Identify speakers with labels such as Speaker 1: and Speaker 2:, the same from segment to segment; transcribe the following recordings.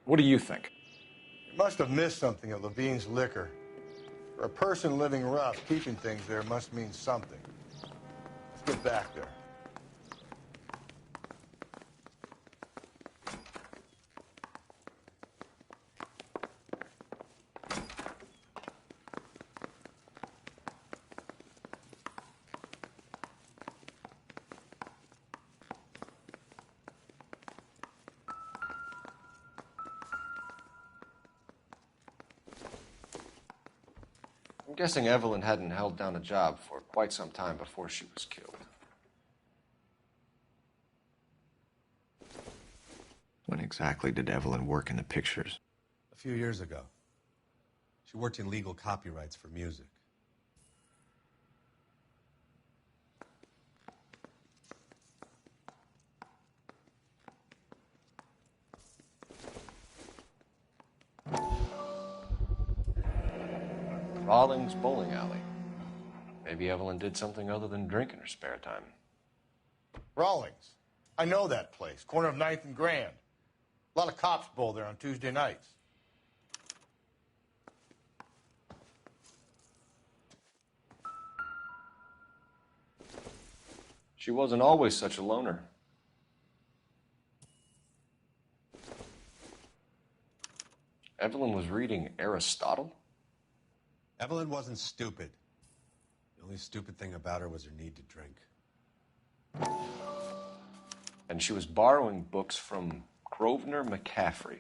Speaker 1: What do you think?
Speaker 2: You must have missed something at Levine's Liquor. For a person living rough, keeping things there must mean something. Let's get back there.
Speaker 1: I'm guessing Evelyn hadn't held down a job for quite some time before she was killed. When exactly did Evelyn work in the pictures?
Speaker 3: A few years ago. She worked in legal copyrights for music.
Speaker 1: Rawlings Bowling Alley. Maybe Evelyn did something other than drink in her spare time.
Speaker 2: Rawlings. I know that place. Corner of 9th and Grand. A lot of cops bowl there on Tuesday nights.
Speaker 1: She wasn't always such a loner. Evelyn was reading Aristotle?
Speaker 3: Evelyn wasn't stupid. The only stupid thing about her was her need to drink.
Speaker 1: And she was borrowing books from Grosvenor McCaffrey.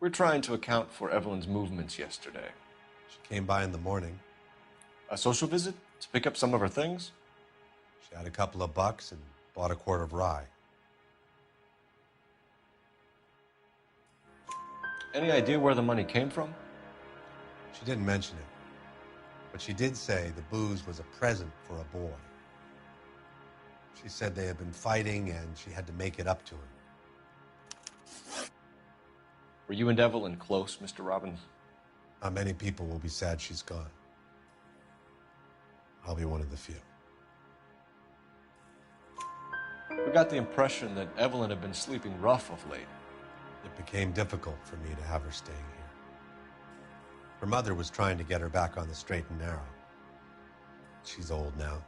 Speaker 1: We're trying to account for Evelyn's movements yesterday.
Speaker 3: She came by in the morning.
Speaker 1: A social visit to pick up some of her things?
Speaker 3: She had a couple of bucks and bought a quart of rye.
Speaker 1: Any idea where the money came from?
Speaker 3: She didn't mention it, but she did say the booze was a present for a boy. She said they had been fighting and she had to make it up to him.
Speaker 1: Were you and Evelyn close, Mr. Robbins?
Speaker 3: Not many people will be sad she's gone. I'll be one of the few.
Speaker 1: We got the impression that Evelyn had been sleeping rough of late.
Speaker 3: It became difficult for me to have her staying here. Her mother was trying to get her back on the straight and narrow. She's old now.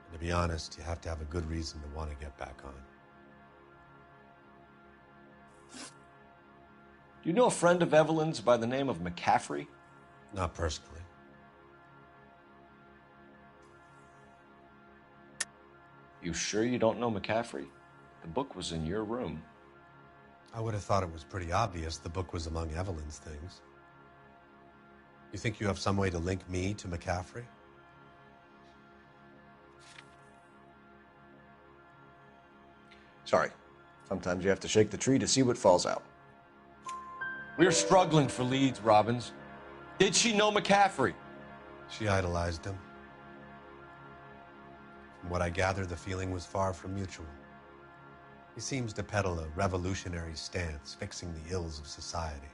Speaker 3: And to be honest, you have to have a good reason to want to get back on.
Speaker 1: Do you know a friend of Evelyn's by the name of McCaffrey?
Speaker 3: Not personally.
Speaker 1: You sure you don't know McCaffrey? The book was in your room.
Speaker 3: I would have thought it was pretty obvious the book was among Evelyn's things. You think you have some way to link me to McCaffrey?
Speaker 1: Sorry. Sometimes you have to shake the tree to see what falls out. We're struggling for leads, Robbins. Did she know McCaffrey?
Speaker 3: She idolized him. From what I gather, the feeling was far from mutual. He seems to peddle a revolutionary stance, fixing the ills of society.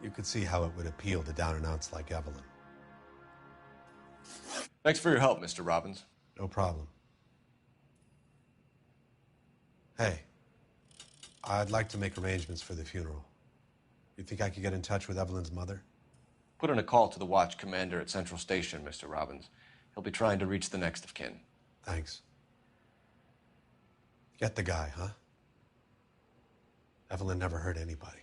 Speaker 3: You could see how it would appeal to down-and-outs like Evelyn.
Speaker 1: Thanks for your help, Mr. Robbins.
Speaker 3: No problem. Hey, I'd like to make arrangements for the funeral. You think I could get in touch with Evelyn's mother?
Speaker 1: Put in a call to the watch commander at Central Station, Mr. Robbins. He'll be trying to reach the next of kin.
Speaker 3: Thanks. Get the guy, huh? Evelyn never hurt anybody.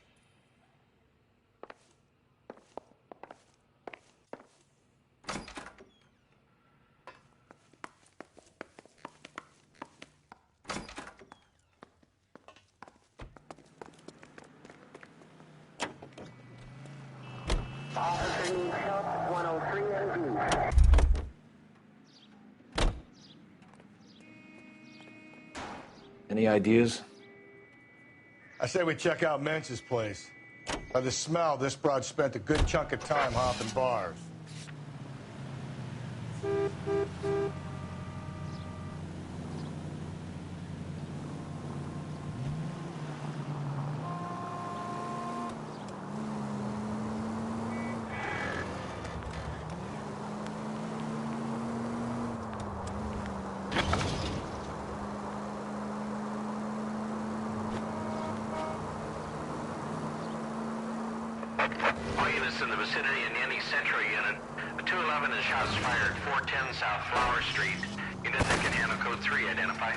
Speaker 4: Officer needs help, 103 MD.
Speaker 1: Any ideas?
Speaker 2: I say we check out Mensch's place. By the smell, this broad spent a good chunk of time hopping bars.
Speaker 5: All units in the vicinity in any Central unit. A 211 is shots fired, 410 South Flower Street. Unit that can handle code 3, identify.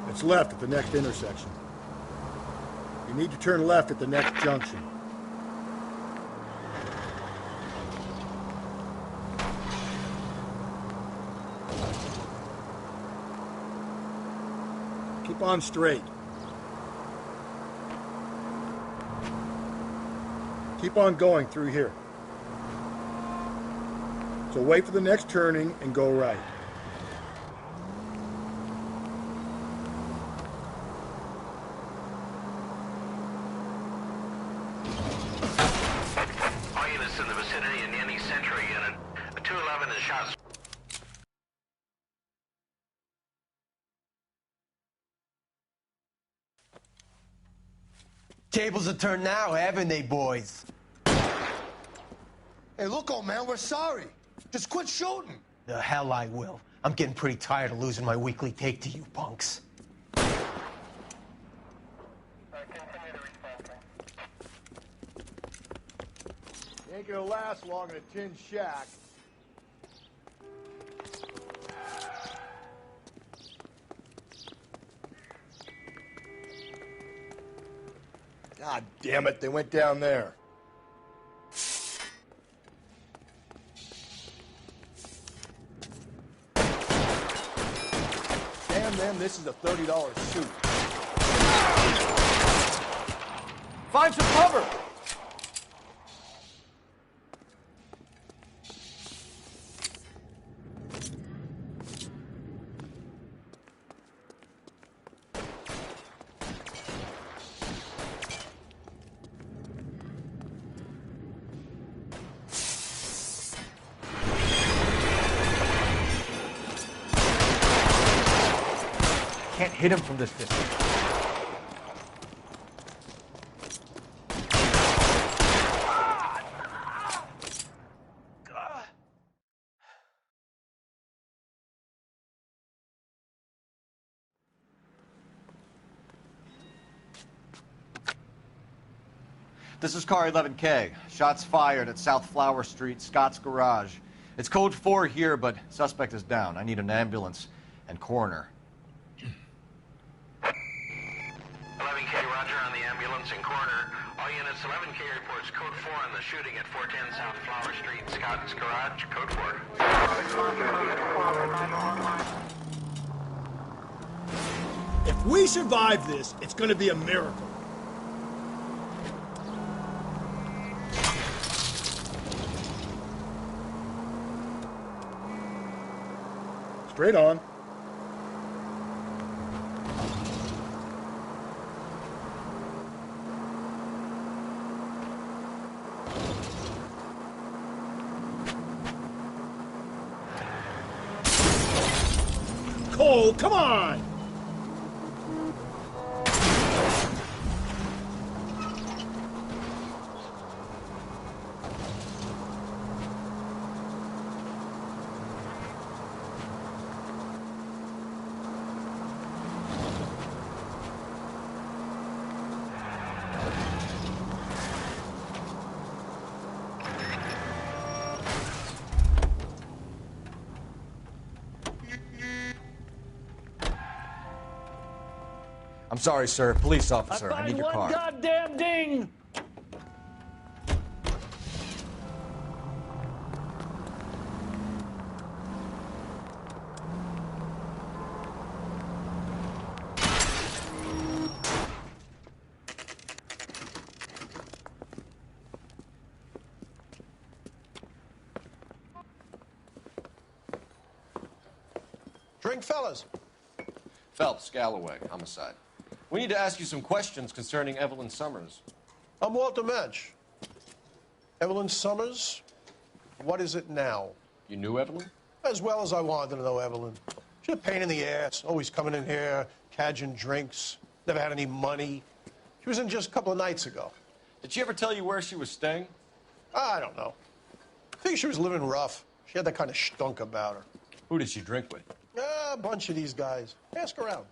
Speaker 2: It's left at the next intersection. You need to turn left at the next junction. Keep on straight. Keep on going through here. So wait for the next turning and go right.
Speaker 5: All units in the vicinity in any Central unit. A 211 is shots.
Speaker 6: Tables are turned now, haven't they, boys?
Speaker 2: Hey, look, old man, we're sorry. Just quit shooting.
Speaker 6: The hell I will. I'm getting pretty tired of losing my weekly take to you punks.
Speaker 2: You ain't gonna last long in a tin shack. God damn it, they went down there. Damn them, this is a $30 suit.
Speaker 1: Find some cover! Can't hit him from this distance. This is car 11K. Shots fired at South Flower Street, Scott's garage. It's code 4 here, but suspect is down. I need an ambulance and coroner.
Speaker 5: 11K, roger on the ambulance and coroner. All units, 11K reports code 4 on the shooting at 410 South Flower Street, Scott's garage, code 4.
Speaker 2: If we survive this, it's gonna be a miracle. Straight on. Cole, come on!
Speaker 1: I'm sorry, sir. Police officer. I need your car.
Speaker 7: Goddamn ding!
Speaker 6: Drink, fellas.
Speaker 7: Phelps, Galloway, homicide. We need to ask you some questions concerning Evelyn Summers.
Speaker 6: I'm Walter Mensch. Evelyn Summers, what is it now?
Speaker 7: You knew Evelyn?
Speaker 6: As well as I wanted to know Evelyn. She's a pain in the ass, always coming in here, cadging drinks, never had any money. She was in just a couple of nights ago.
Speaker 7: Did she ever tell you where she was staying?
Speaker 6: I don't know. I think she was living rough. She had that kind of stunk about her.
Speaker 7: Who did she drink with?
Speaker 6: A bunch of these guys. Ask around.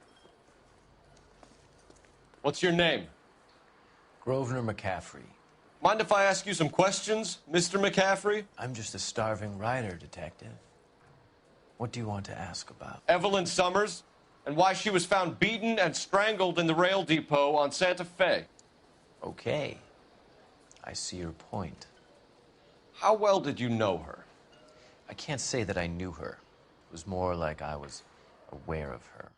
Speaker 7: What's your name?
Speaker 8: Grosvenor McCaffrey.
Speaker 7: Mind if I ask you some questions, Mr. McCaffrey?
Speaker 8: I'm just a starving writer, detective. What do you want to ask about?
Speaker 7: Evelyn Summers, and why she was found beaten and strangled in the rail depot on Santa Fe.
Speaker 8: Okay. I see your point.
Speaker 7: How well did you know her?
Speaker 8: I can't say that I knew her. It was more like I was aware of her.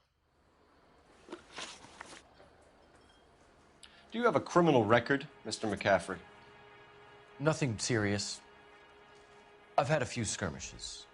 Speaker 7: Do you have a criminal record, Mr. McCaffrey?
Speaker 8: Nothing serious. I've had a few skirmishes.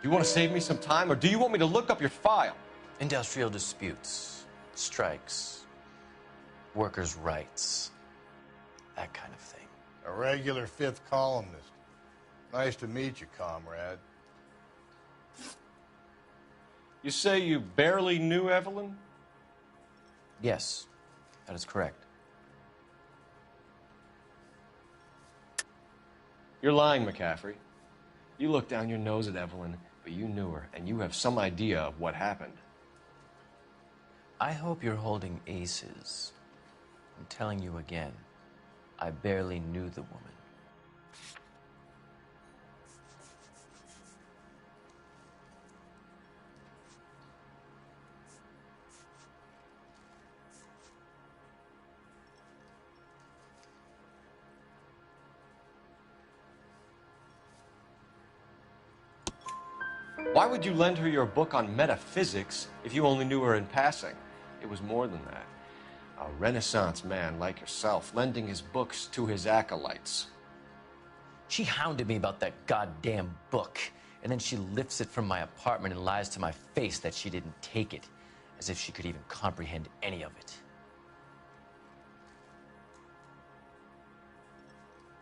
Speaker 7: Do you want to save me some time, or do you want me to look up your file?
Speaker 8: Industrial disputes, strikes, workers' rights, that kind of thing.
Speaker 2: A regular fifth columnist. Nice to meet you, comrade.
Speaker 7: You say you barely knew Evelyn?
Speaker 8: Yes, that is correct.
Speaker 7: You're lying, McCaffrey. You looked down your nose at Evelyn, but you knew her, and you have some idea of what happened.
Speaker 8: I hope you're holding aces. I'm telling you again, I barely knew the woman.
Speaker 7: Why would you lend her your book on metaphysics if you only knew her in passing? It was more than that. A Renaissance man like yourself, lending his books to his acolytes.
Speaker 8: She hounded me about that goddamn book, and then she lifts it from my apartment and lies to my face that she didn't take it, as if she could even comprehend any of it.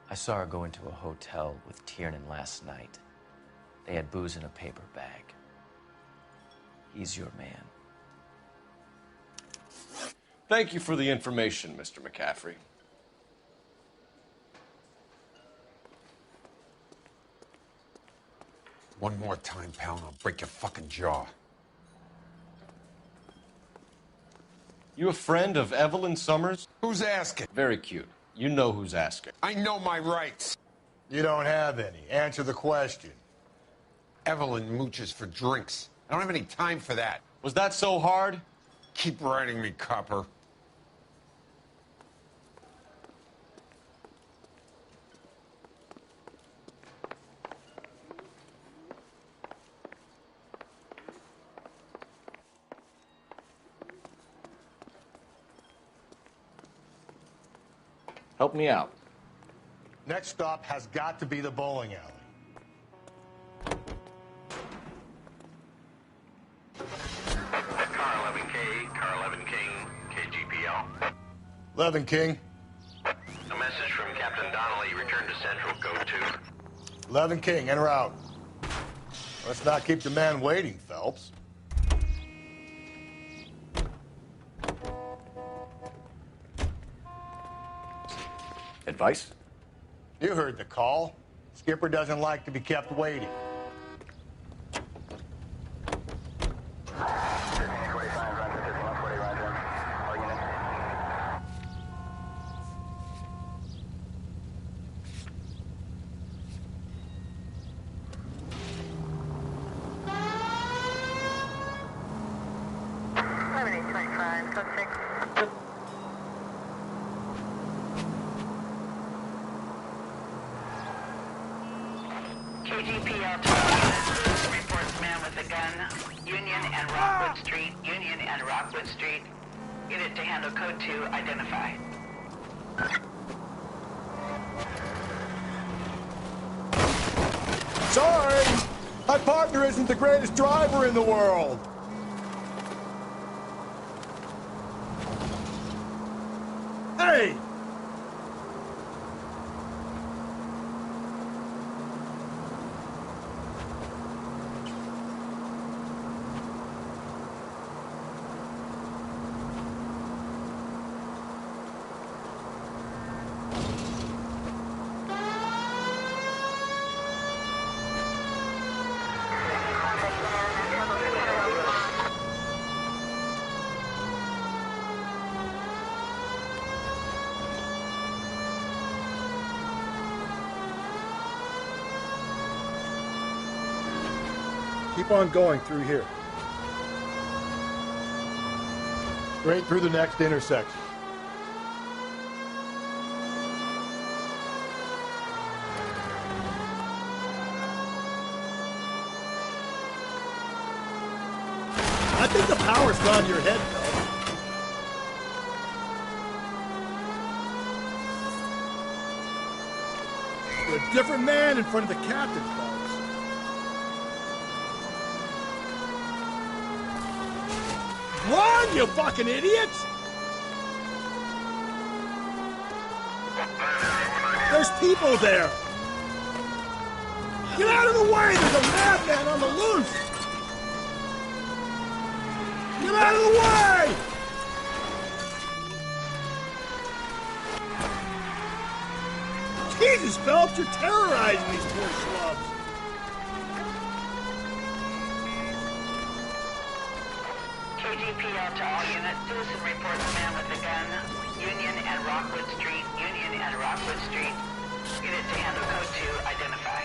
Speaker 8: I saw her go into a hotel with Tiernan last night. They had booze in a paper bag. He's your man.
Speaker 7: Thank you for the information, Mr. McCaffrey.
Speaker 9: One more time, pal, and I'll break your fucking jaw.
Speaker 7: You a friend of Evelyn Summers?
Speaker 9: Who's asking?
Speaker 7: Very cute. You know who's asking.
Speaker 9: I know my rights.
Speaker 2: You don't have any. Answer the question.
Speaker 9: Evelyn mooches for drinks. I don't have any time for that.
Speaker 7: Was that so hard?
Speaker 9: Keep writing me, copper.
Speaker 7: Help me out.
Speaker 2: Next stop has got to be the bowling alley.
Speaker 5: Car 11K, Car 11 King, KGPL.
Speaker 2: 11 King.
Speaker 5: A message from Captain Donnelly. Return to Central, Code 2.
Speaker 2: 11 King, en route. Let's not keep the man waiting, Phelps.
Speaker 7: Advice?
Speaker 2: You heard the call. Skipper doesn't like to be kept waiting.
Speaker 4: Succ. KGPL to all units. Reports man with a gun. Union and Rockwood Street. Union and Rockwood Street. Unit to handle code 2. Identify.
Speaker 2: Sorry! My partner isn't the greatest driver in the world! Hey! Keep on going through here. Straight through the next intersection. I think the power's gone to your head, Phil. You're a different man in front of the captain, fellas. Run, you fucking idiots! There's people there! Get out of the way! There's a madman on the loose! Get out of the way! Jesus, Phelps, you're terrorizing these poor schlubs!
Speaker 4: KGPL to all units. Citizen reports man with a gun. Union and Rockwood Street. Union and Rockwood Street. Unit to handle code 2. Identify.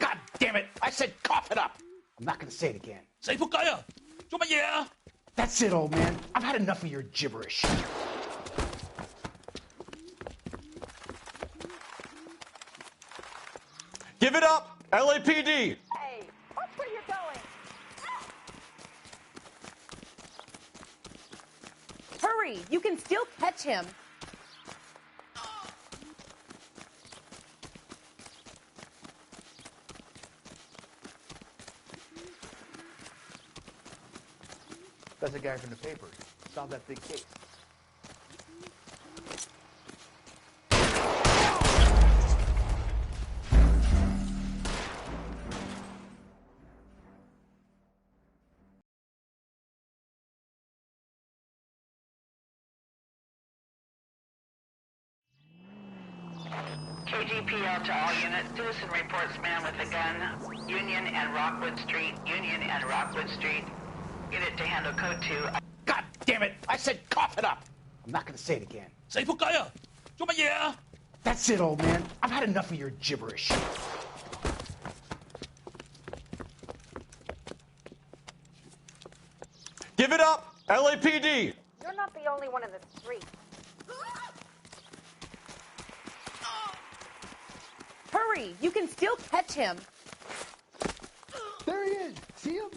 Speaker 10: God damn it! I said cough it up! I'm not gonna say it again.
Speaker 11: Say仆街啊！做乜嘢啊？
Speaker 10: That's it, old man. I've had enough of your gibberish.
Speaker 7: Give it up! LAPD!
Speaker 12: Hey, watch where you're going. Hurry! You can still catch him.
Speaker 10: That's the guy from the paper. Solved that big case.
Speaker 4: KGPL to all units. Citizen reports man with a gun. Union and Rockwood Street. Union and Rockwood Street. Unit to handle code 2.
Speaker 10: God damn it! I said cough it up! I'm not gonna say it again.
Speaker 11: 死仆街啊！做乜嘢啊？
Speaker 10: That's it, old man. I've had enough of your gibberish.
Speaker 7: Give it up! LAPD!
Speaker 12: You're not the only one in the street. Hurry! You can still catch him.
Speaker 10: There he is. See him?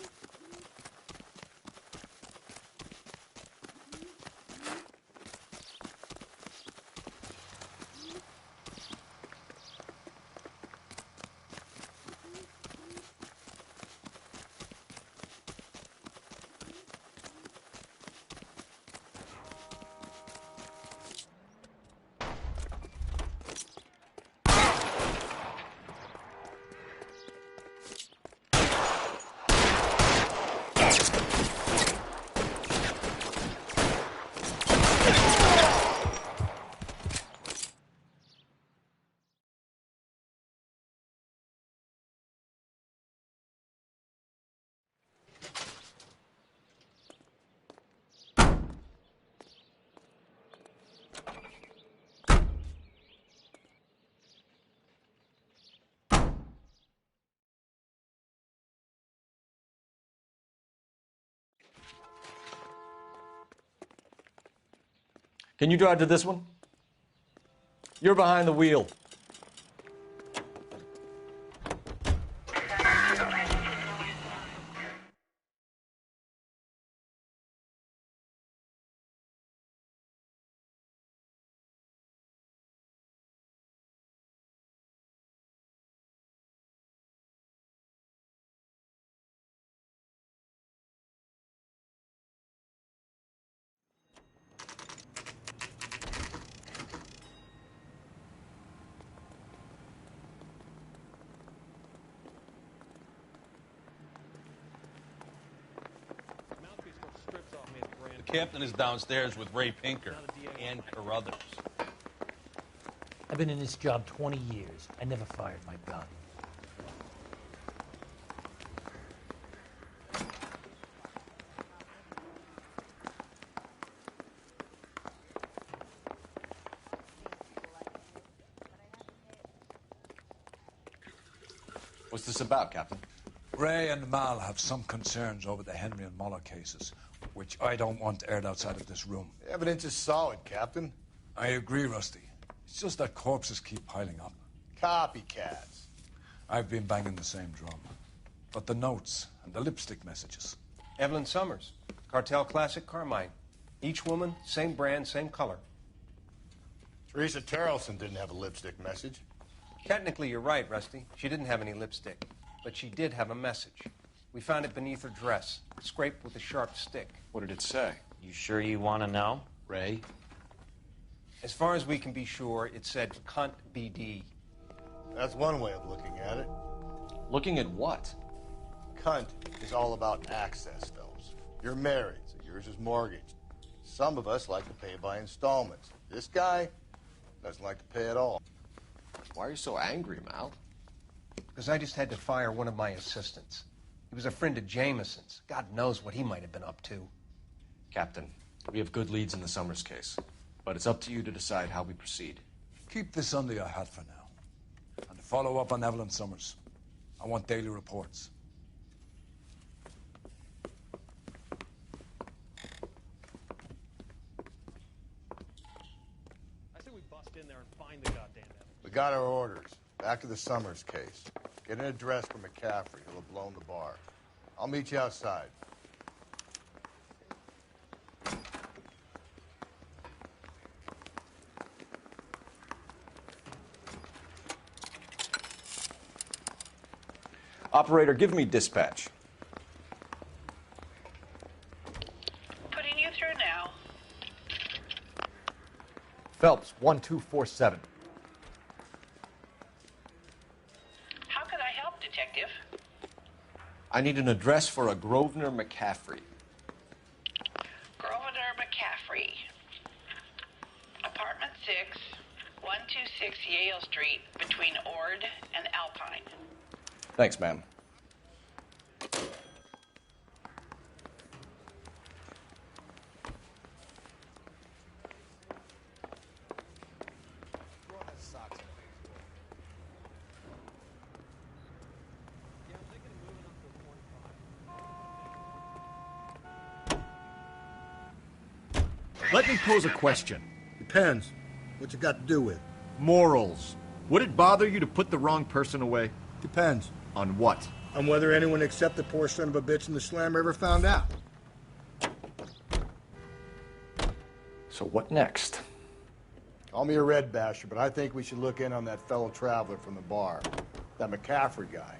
Speaker 7: Can you drive to this one? You're behind the wheel.
Speaker 11: The captain is downstairs with Ray Pinker and Carruthers.
Speaker 13: I've been in this job 20 years. I never fired my gun.
Speaker 7: What's this about, Captain?
Speaker 14: Ray and Mal have some concerns over the Henry and Muller cases, which I don't want aired outside of this room.
Speaker 2: The evidence is solid, Captain.
Speaker 14: I agree, Rusty. It's just that corpses keep piling up.
Speaker 2: Copycats.
Speaker 14: I've been banging the same drum. But the notes and the lipstick messages.
Speaker 15: Evelyn Summers, Cartel Classic Carmine. Each woman, same brand, same color.
Speaker 2: Teresa Terrelson didn't have a lipstick message.
Speaker 15: Technically, you're right, Rusty. She didn't have any lipstick. But she did have a message. We found it beneath her dress, scraped with a sharp stick.
Speaker 7: What did it say?
Speaker 8: You sure you want to know?
Speaker 7: Ray?
Speaker 15: As far as we can be sure, it said cunt BD.
Speaker 2: That's one way of looking at it.
Speaker 7: Looking at what?
Speaker 2: Cunt is all about access, Phelps. You're married, so yours is mortgaged. Some of us like to pay by installments. This guy doesn't like to pay at all.
Speaker 7: Why are you so angry, Mal?
Speaker 15: Because I just had to fire one of my assistants. He was a friend of Jameson's. God knows what he might have been up to.
Speaker 7: Captain, we have good leads in the Summers case, but it's up to you to decide how we proceed.
Speaker 14: Keep this under your hat for now. And follow up on Evelyn Summers. I want daily reports.
Speaker 11: I say we bust in there and find the goddamn evidence.
Speaker 2: We got our orders. Back to the Summers case. Get an address for McCaffrey. He'll have blown the bar. I'll meet you outside.
Speaker 7: Operator, give me dispatch.
Speaker 4: Putting you through now.
Speaker 1: Phelps, 1247.
Speaker 4: How could I help, Detective?
Speaker 7: I need an address for a Grosvenor McCaffrey.
Speaker 4: Grosvenor McCaffrey. Apartment 6, 126 Yale Street, between Ord and Alpine.
Speaker 7: Thanks, ma'am.
Speaker 1: Let me pose a question.
Speaker 2: Depends. What you got to do with?
Speaker 1: Morals. Would it bother you to put the wrong person away?
Speaker 2: Depends.
Speaker 1: On what?
Speaker 2: On whether anyone except the poor son of a bitch in the slammer ever found out.
Speaker 1: So what next?
Speaker 2: Call me a red basher, but I think we should look in on that fellow traveler from the bar. That McCaffrey guy.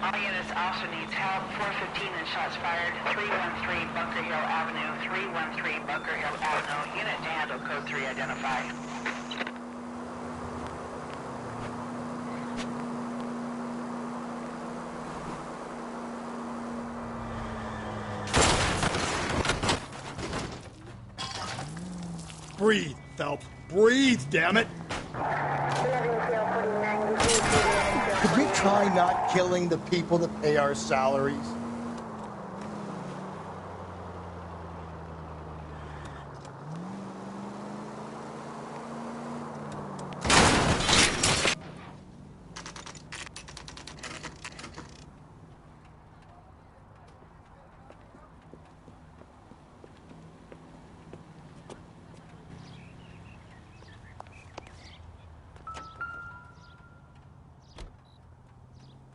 Speaker 4: All units also needs help. 415 and shots fired. 313 Bunker Hill Avenue. 313 Bunker Hill Avenue. Unit to handle code 3 identify.
Speaker 16: Breathe, Phelps. Breathe, damn it.
Speaker 2: Could you try not killing the people that pay our salaries?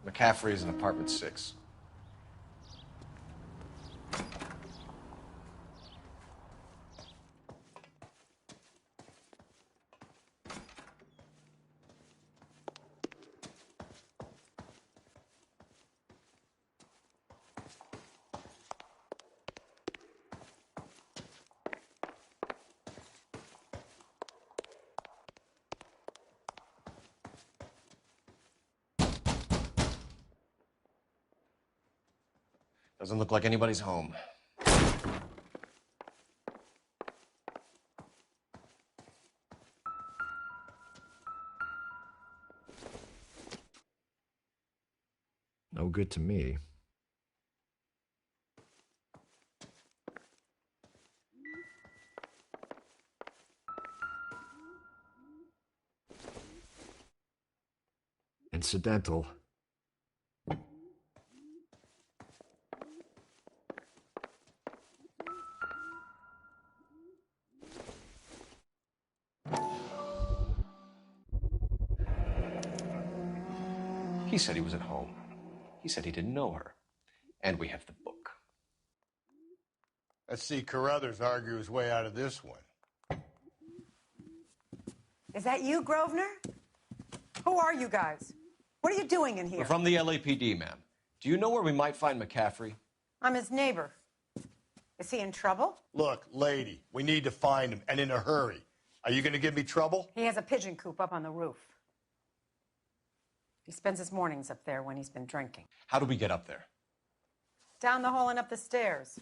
Speaker 7: McCaffrey is in apartment 6. Doesn't look like anybody's home. No good to me. Incidental. He said he was at home. He said he didn't know her. And we have the book.
Speaker 2: Let's see Carruthers argue his way out of this one.
Speaker 17: Is that you, Grosvenor? Who are you guys? What are you doing in here?
Speaker 7: We're from the LAPD, ma'am. Do you know where we might find McCaffrey?
Speaker 17: I'm his neighbor. Is he in trouble?
Speaker 2: Look, lady, we need to find him, and in a hurry. Are you going to give me trouble?
Speaker 17: He has a pigeon coop up on the roof. He spends his mornings up there when he's been drinking.
Speaker 7: How do we get up there?
Speaker 17: Down the hall and up the stairs.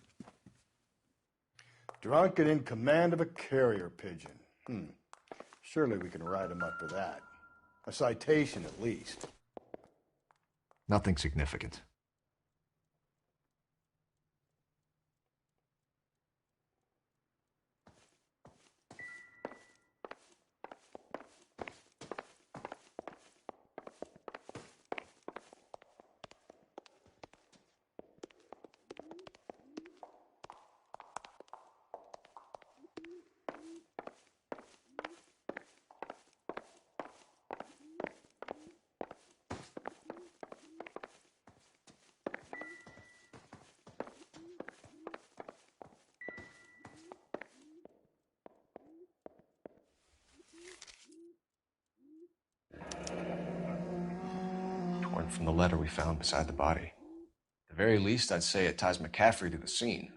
Speaker 2: Drunk and in command of a carrier pigeon. Surely we can write him up for that. A citation, at least.
Speaker 1: Nothing significant.
Speaker 7: Torn from the letter we found beside the body. At the very least, I'd say it ties McCaffrey to the scene.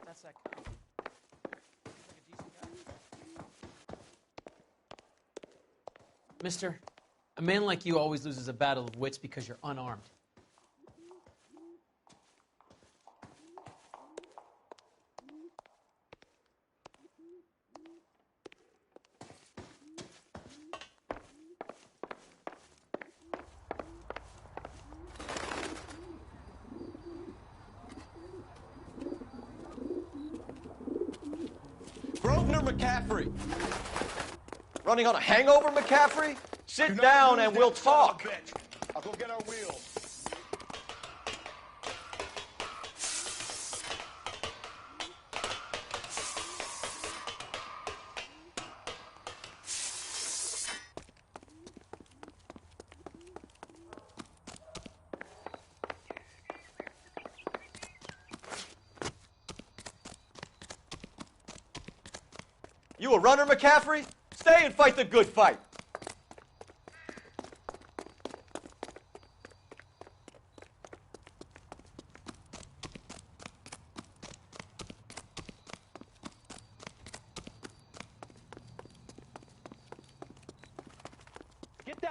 Speaker 13: That's that cop. Seems like a decent guy. Mister, a man like you always loses a battle of wits because you're unarmed.
Speaker 7: Grosvenor McCaffrey! Running on a hangover, McCaffrey? Sit down and we'll talk.
Speaker 2: I'll go get our wheels.
Speaker 7: You a runner, McCaffrey? Stay and fight the good fight.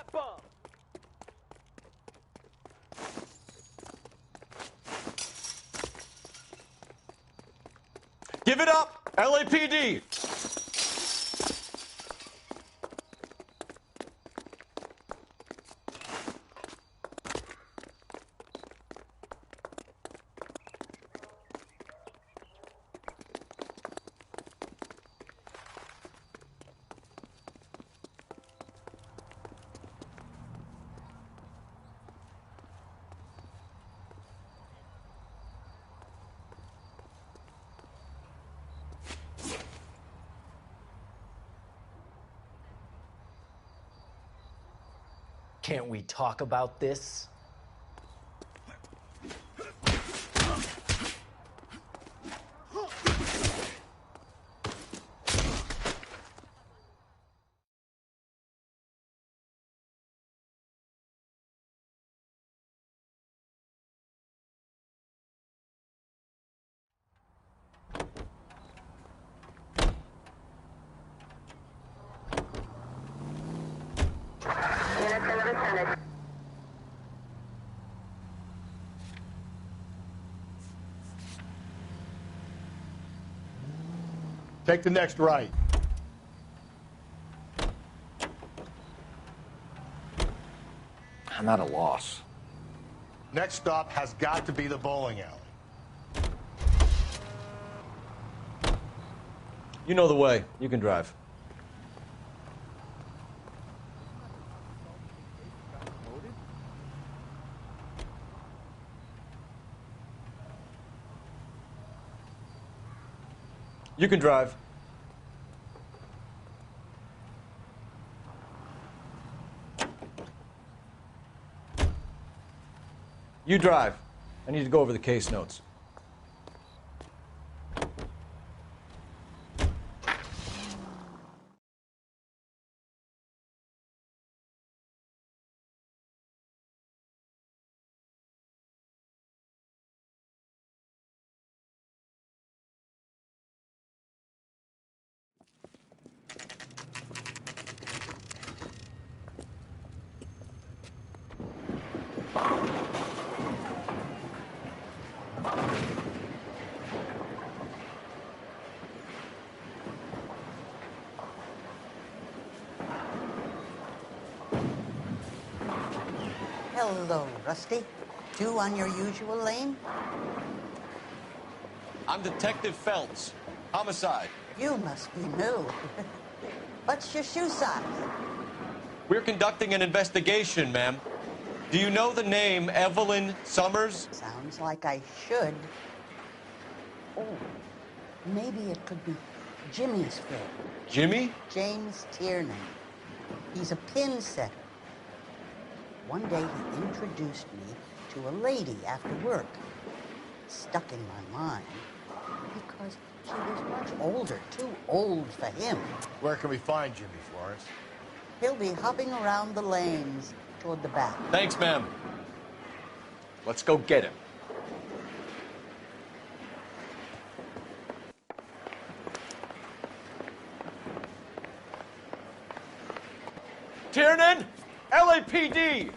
Speaker 18: that bomb!
Speaker 7: Give it up, LAPD!
Speaker 8: Can't we talk about this?
Speaker 2: Take the next right.
Speaker 1: I'm at a loss.
Speaker 2: Next stop has got to be the bowling alley.
Speaker 1: You know the way. You can drive. You can drive. You drive. I need to go over the case notes.
Speaker 19: Hello, Rusty. Two on your usual lane?
Speaker 7: I'm Detective Phelps. Homicide.
Speaker 19: You must be new. What's your shoe size?
Speaker 7: We're conducting an investigation, ma'am. Do you know the name Evelyn Summers?
Speaker 19: Sounds like I should. Oh, maybe it could be Jimmy's friend.
Speaker 7: Jimmy?
Speaker 19: James Tiernan. He's a pin setter. One day he introduced me to a lady after work. Stuck in my mind because she was much older, too old for him.
Speaker 2: Where can we find Jimmy, Florence?
Speaker 19: He'll be hopping around the lanes toward the back.
Speaker 7: Thanks, ma'am. Let's go get him. Tiernan! LAPD!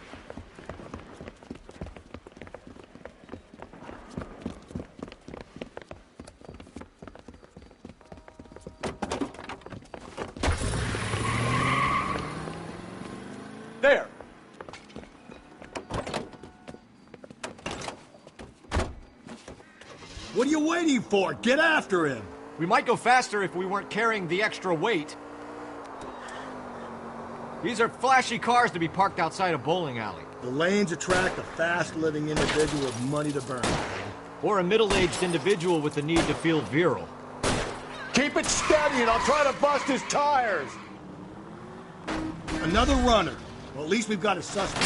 Speaker 7: There!
Speaker 16: What are you waiting for? Get after him!
Speaker 1: We might go faster if we weren't carrying the extra weight. These are flashy cars to be parked outside a bowling alley.
Speaker 16: The lanes attract a fast-living individual with money to burn.
Speaker 1: Or a middle-aged individual with the need to feel virile.
Speaker 2: Keep it steady and I'll try to bust his tires!
Speaker 16: Another runner. Well, at least we've got a suspect.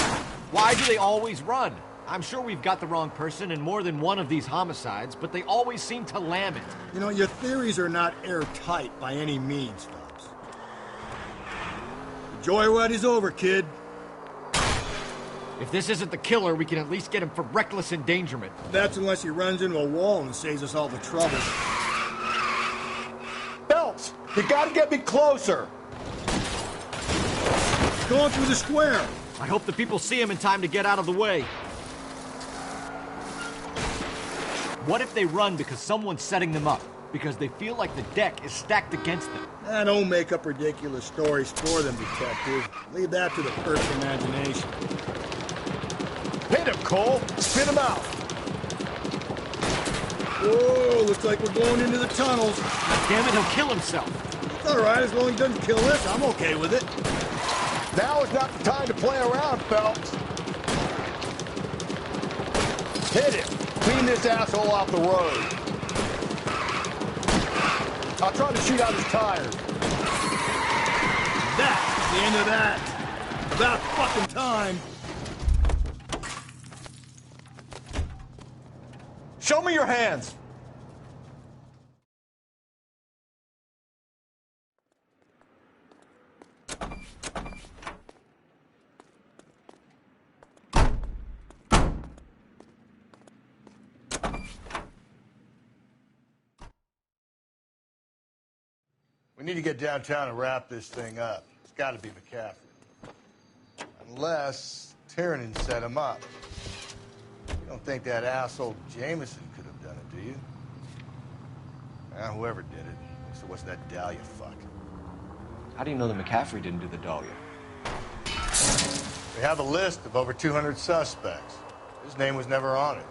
Speaker 1: Why do they always run? I'm sure we've got the wrong person in more than one of these homicides, but they always seem to lam it.
Speaker 16: You know, your theories are not airtight by any means, Phelps. The joyride is over, kid.
Speaker 1: If this isn't the killer, we can at least get him for reckless endangerment.
Speaker 16: That's unless he runs into a wall and saves us all the trouble.
Speaker 2: Phelps, you gotta get me closer!
Speaker 16: Going through the square.
Speaker 1: I hope the people see him in time to get out of the way. What if they run because someone's setting them up? Because they feel like the deck is stacked against them?
Speaker 16: Don't make up ridiculous stories for them, detective. Leave that to the first imagination.
Speaker 6: Hit him, Cole! Spit him out!
Speaker 16: Whoa, looks like we're going into the tunnels.
Speaker 1: Damn it, he'll kill himself.
Speaker 16: It's all right, as long as he doesn't kill us, I'm okay with it.
Speaker 6: Now is not the time to play around, Phelps. Hit him! Clean this asshole off the road. I'll try to shoot out his tires.
Speaker 16: That's the end of that. About fucking time.
Speaker 1: Show me your hands!
Speaker 2: We need to get downtown and wrap this thing up. It's got to be McCaffrey. Unless Tiernan set him up. You don't think that asshole Jameson could have done it, do you? Whoever did it. So what's that Dahlia fuck?
Speaker 7: How do you know that McCaffrey didn't do the Dahlia?
Speaker 2: We have a list of over 200 suspects. His name was never on it.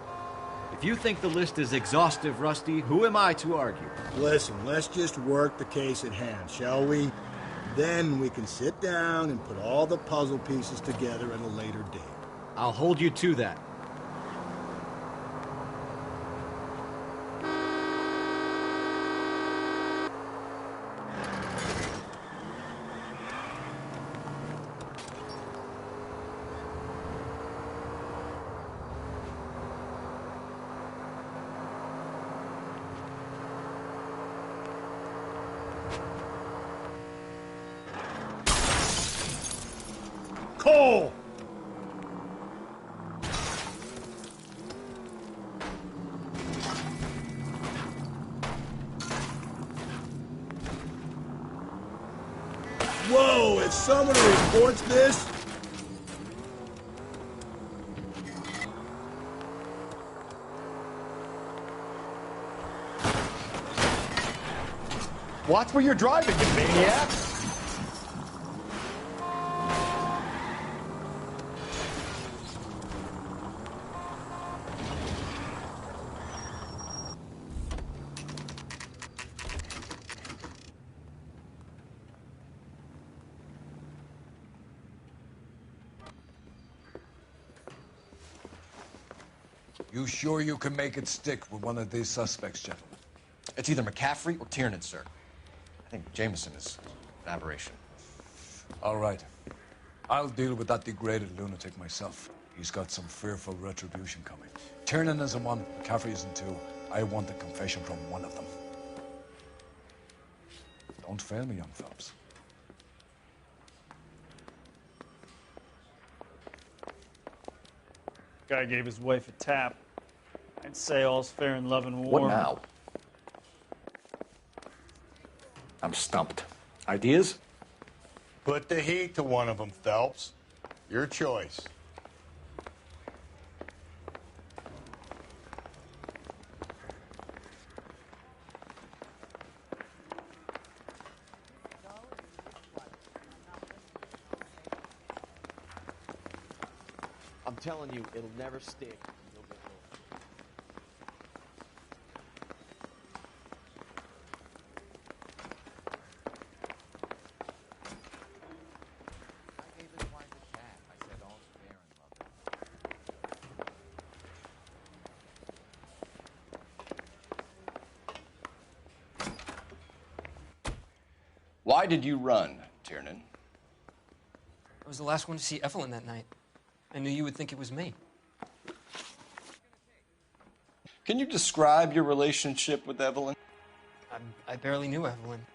Speaker 1: If you think the list is exhaustive, Rusty, who am I to argue?
Speaker 16: Listen, let's just work the case at hand, shall we? Then we can sit down and put all the puzzle pieces together at a later date.
Speaker 1: I'll hold you to that.
Speaker 16: Cole! Whoa, if someone reports this...
Speaker 6: Watch where you're driving, you maniac!
Speaker 14: You sure you can make it stick with one of these suspects, gentlemen?
Speaker 7: It's either McCaffrey or Tiernan, sir. I think Jameson is an aberration.
Speaker 14: All right. I'll deal with that degraded lunatic myself. He's got some fearful retribution coming. Tiernan isn't one, McCaffrey isn't two. I want a confession from one of them. Don't fail me, young Phelps.
Speaker 18: Guy gave his wife a tap. I'd say all's fair in love and war.
Speaker 1: What now? I'm stumped. Ideas?
Speaker 2: Put the heat to one of them, Phelps. Your choice.
Speaker 7: I'm telling you, it'll never stick. You'll get home.
Speaker 20: I gave his wife a tap. I said all's fair in love.
Speaker 7: Why did you run, Tiernan?
Speaker 21: I was the last one to see Evelyn that night. I knew you would think it was me.
Speaker 7: Can you describe your relationship with Evelyn?
Speaker 21: I barely knew Evelyn.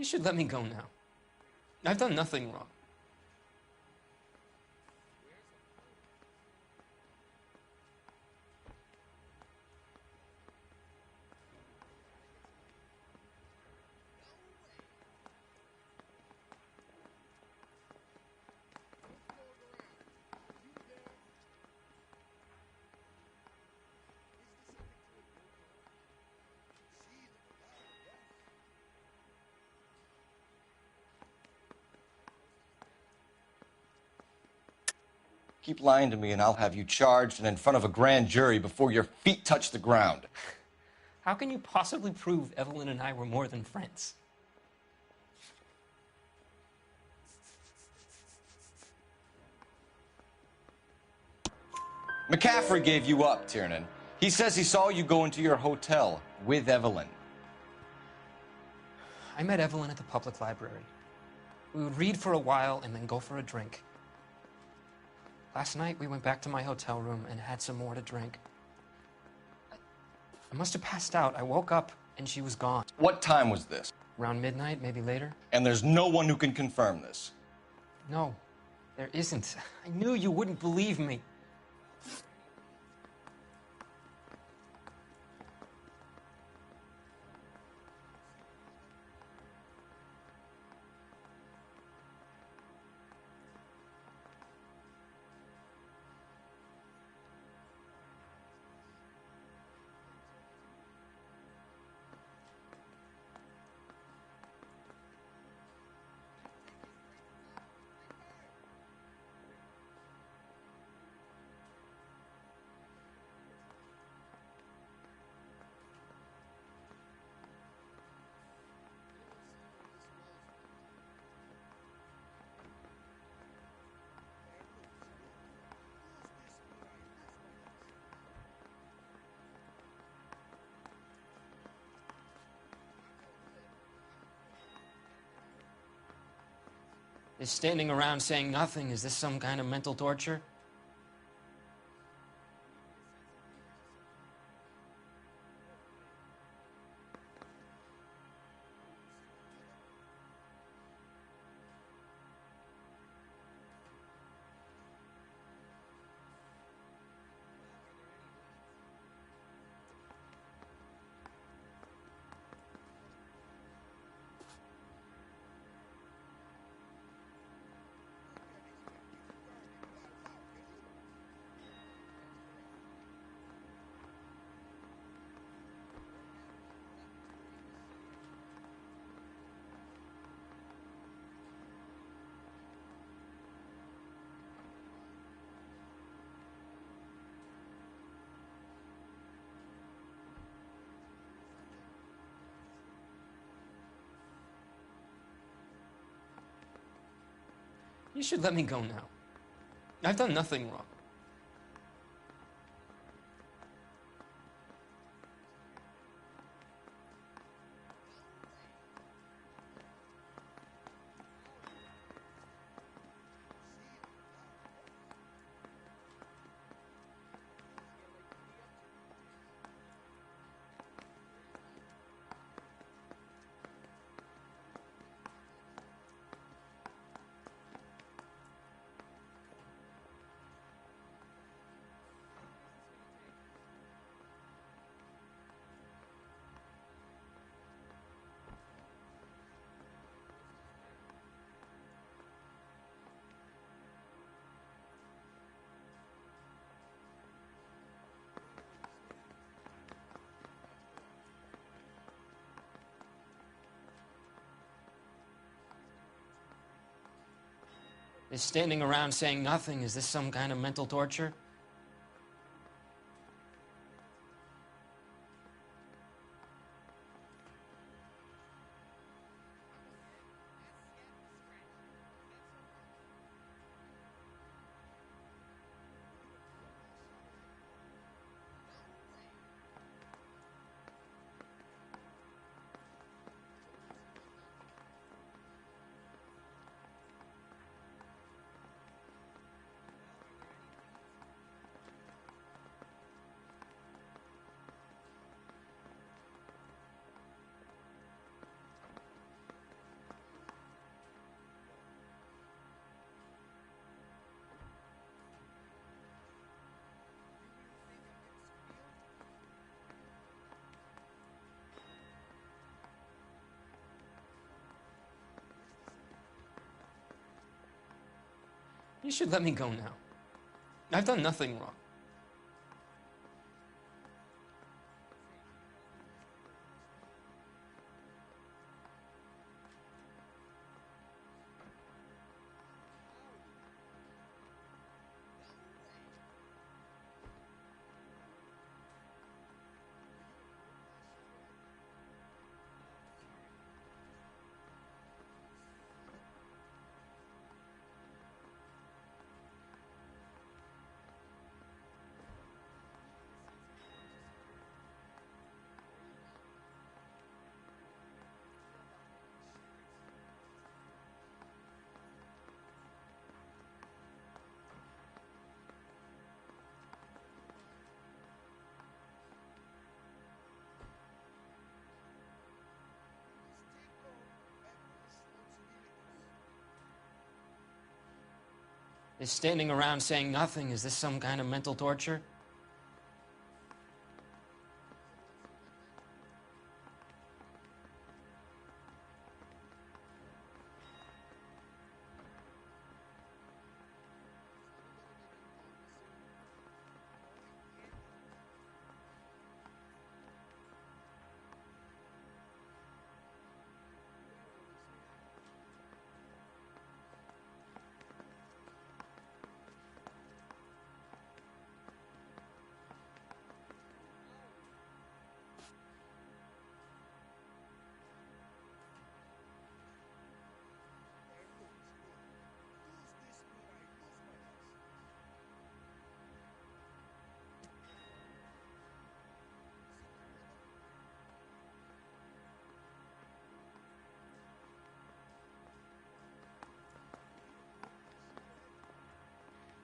Speaker 21: You should let me go now. I've done nothing wrong.
Speaker 1: Keep lying to me and I'll have you charged and in front of a grand jury before your feet touch the ground.
Speaker 21: How can you possibly prove Evelyn and I were more than friends?
Speaker 1: McCaffrey gave you up, Tiernan. He says he saw you go into your hotel with Evelyn.
Speaker 21: I met Evelyn at the public library. We would read for a while and then go for a drink. Last night, we went back to my hotel room and had some more to drink. I must have passed out. I woke up and she was gone.
Speaker 1: What time was this?
Speaker 21: Around midnight, maybe later.
Speaker 1: And there's no one who can confirm this.
Speaker 21: No, there isn't. I knew you wouldn't believe me. Is standing around saying nothing, is this some kind of mental torture? You should let me go now. I've done nothing wrong. Is standing around saying nothing, is this some kind of mental torture? You should let me go now. I've done nothing wrong. Is standing around saying nothing, is this some kind of mental torture?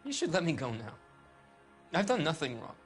Speaker 21: You should let me go now. I've done nothing wrong.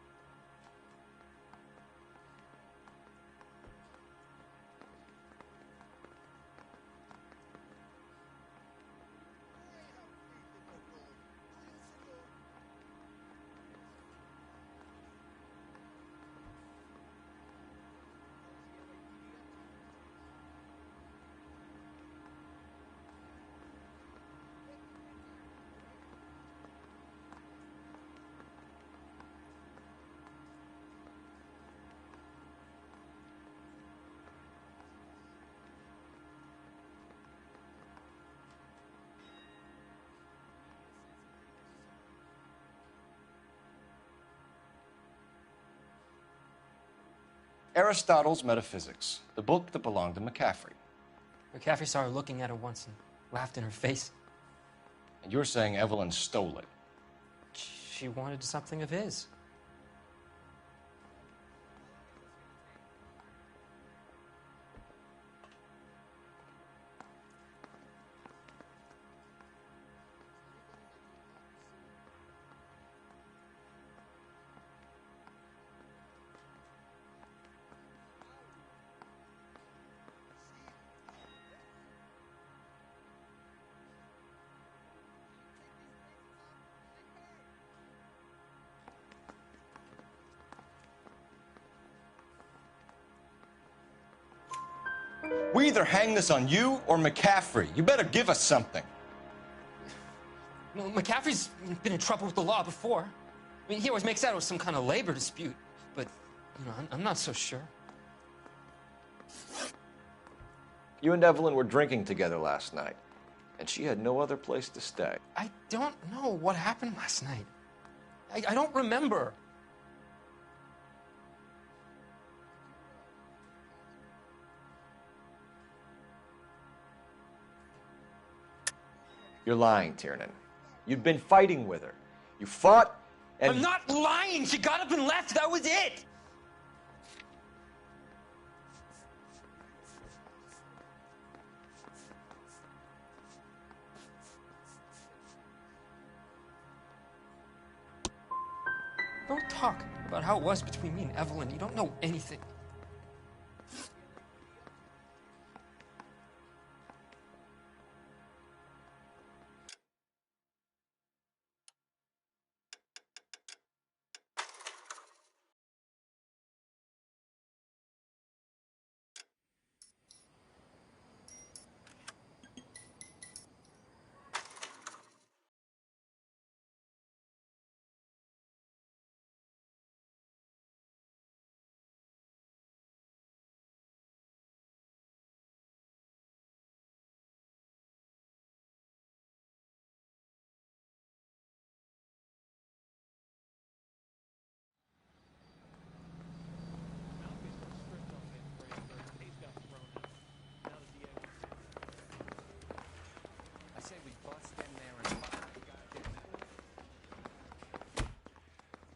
Speaker 7: Aristotle's Metaphysics, the book that belonged to McCaffrey.
Speaker 21: McCaffrey saw her looking at her once and laughed in her face.
Speaker 7: And you're saying Evelyn stole it.
Speaker 21: She wanted something of his.
Speaker 7: We either hang this on you or McCaffrey. You better give us something.
Speaker 21: Well, McCaffrey's been in trouble with the law before. I mean, he always makes out it was some kind of labor dispute, but, you know, I'm not so sure.
Speaker 7: You and Evelyn were drinking together last night, and she had no other place to stay.
Speaker 21: I don't know what happened last night. I don't remember.
Speaker 7: You're lying, Tiernan. You'd been fighting with her. You fought, and...
Speaker 21: I'm not lying! She got up and left! That was it! Don't talk about how it was between me and Evelyn. You don't know anything.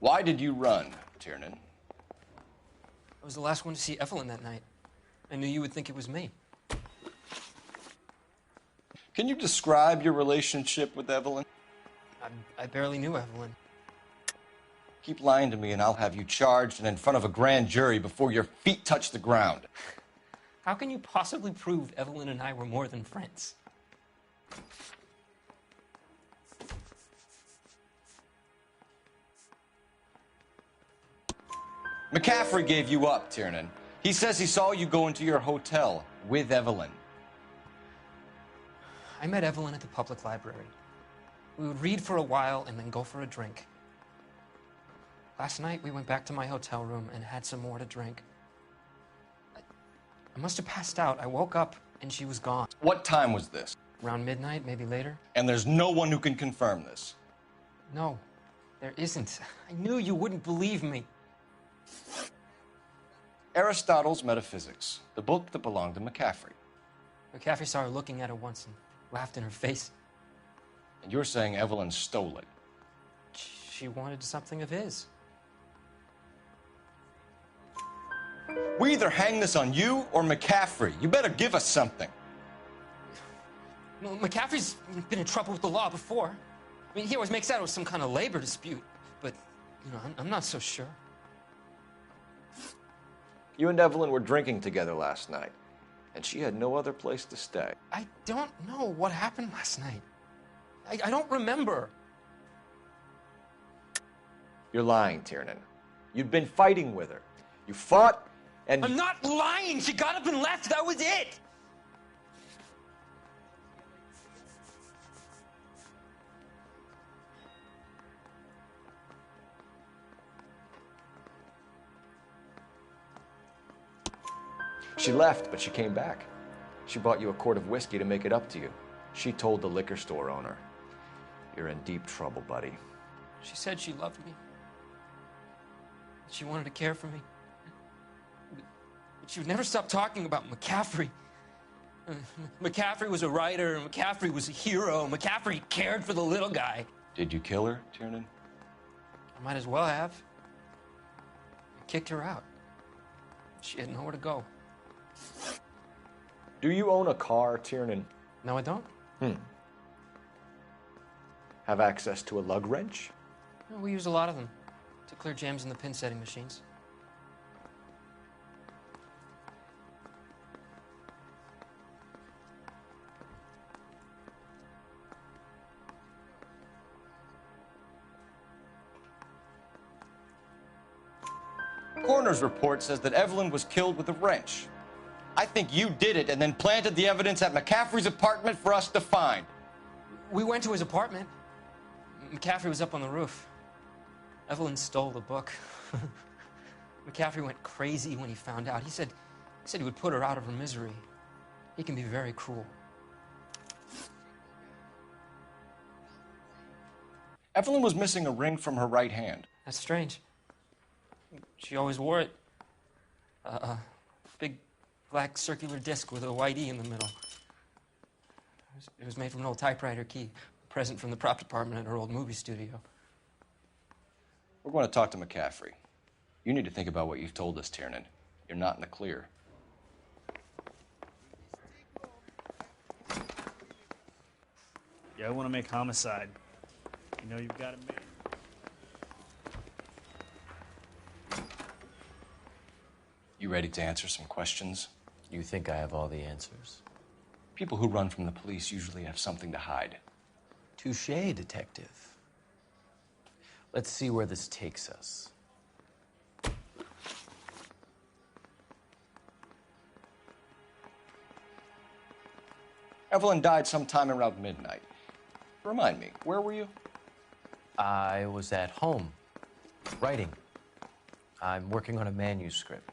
Speaker 7: Why did you run, Tiernan?
Speaker 21: I was the last one to see Evelyn that night. I knew you would think it was me.
Speaker 7: Can you describe your relationship with Evelyn?
Speaker 21: I barely knew Evelyn.
Speaker 7: Keep lying to me and I'll have you charged and in front of a grand jury before your feet touch the ground.
Speaker 21: How can you possibly prove Evelyn and I were more than friends?
Speaker 7: McCaffrey gave you up, Tiernan. He says he saw you go into your hotel with Evelyn.
Speaker 21: I met Evelyn at the public library. We would read for a while and then go for a drink. Last night, we went back to my hotel room and had some more to drink. I must have passed out. I woke up and she was gone.
Speaker 7: What time was this?
Speaker 21: Around midnight, maybe later.
Speaker 7: And there's no one who can confirm this.
Speaker 21: No, there isn't. I knew you wouldn't believe me.
Speaker 7: Aristotle's Metaphysics, the book that belonged to McCaffrey.
Speaker 21: McCaffrey saw her looking at it once and laughed in her face.
Speaker 7: And you're saying Evelyn stole it?
Speaker 21: She wanted something of his.
Speaker 7: We either hang this on you or McCaffrey. You better give us something.
Speaker 21: Well, McCaffrey's been in trouble with the law before. I mean, he always makes out it was some kind of labor dispute. But, you know, I'm not so sure.
Speaker 7: You and Evelyn were drinking together last night, and she had no other place to stay.
Speaker 21: I don't know what happened last night. I don't remember.
Speaker 7: You're lying, Tiernan. You'd been fighting with her. You fought, and...
Speaker 21: I'm not lying! She got up and left! That was it!
Speaker 7: She left, but she came back. She bought you a quart of whiskey to make it up to you. She told the liquor store owner. You're in deep trouble, buddy.
Speaker 21: She said she loved me. She wanted to care for me. But she would never stop talking about McCaffrey. McCaffrey was a writer, and McCaffrey was a hero. McCaffrey cared for the little guy.
Speaker 7: Did you kill her, Tiernan?
Speaker 21: I might as well have. I kicked her out. She had nowhere to go.
Speaker 7: Do you own a car, Tiernan?
Speaker 21: No, I don't.
Speaker 7: Have access to a lug wrench?
Speaker 21: No, we use a lot of them to clear jams in the pin setting machines.
Speaker 7: Coroner's report says that Evelyn was killed with a wrench. I think you did it and then planted the evidence at McCaffrey's apartment for us to find.
Speaker 21: We went to his apartment. McCaffrey was up on the roof. Evelyn stole the book. McCaffrey went crazy when he found out. He said he would put her out of her misery. He can be very cruel.
Speaker 7: Evelyn was missing a ring from her right hand.
Speaker 21: That's strange. She always wore it. A big black circular disc with a white E in the middle. It was made from an old typewriter key, a present from the prop department at her old movie studio.
Speaker 7: We're going to talk to McCaffrey. You need to think about what you've told us, Tiernan. You're not in the clear.
Speaker 18: Yeah, I want to make homicide. You know you've got it made.
Speaker 7: You ready to answer some questions?
Speaker 8: You think I have all the answers?
Speaker 7: People who run from the police usually have something to hide.
Speaker 8: Touché, detective. Let's see where this takes us.
Speaker 7: Evelyn died sometime around midnight. Remind me, where were you?
Speaker 8: I was at home, writing. I'm working on a manuscript.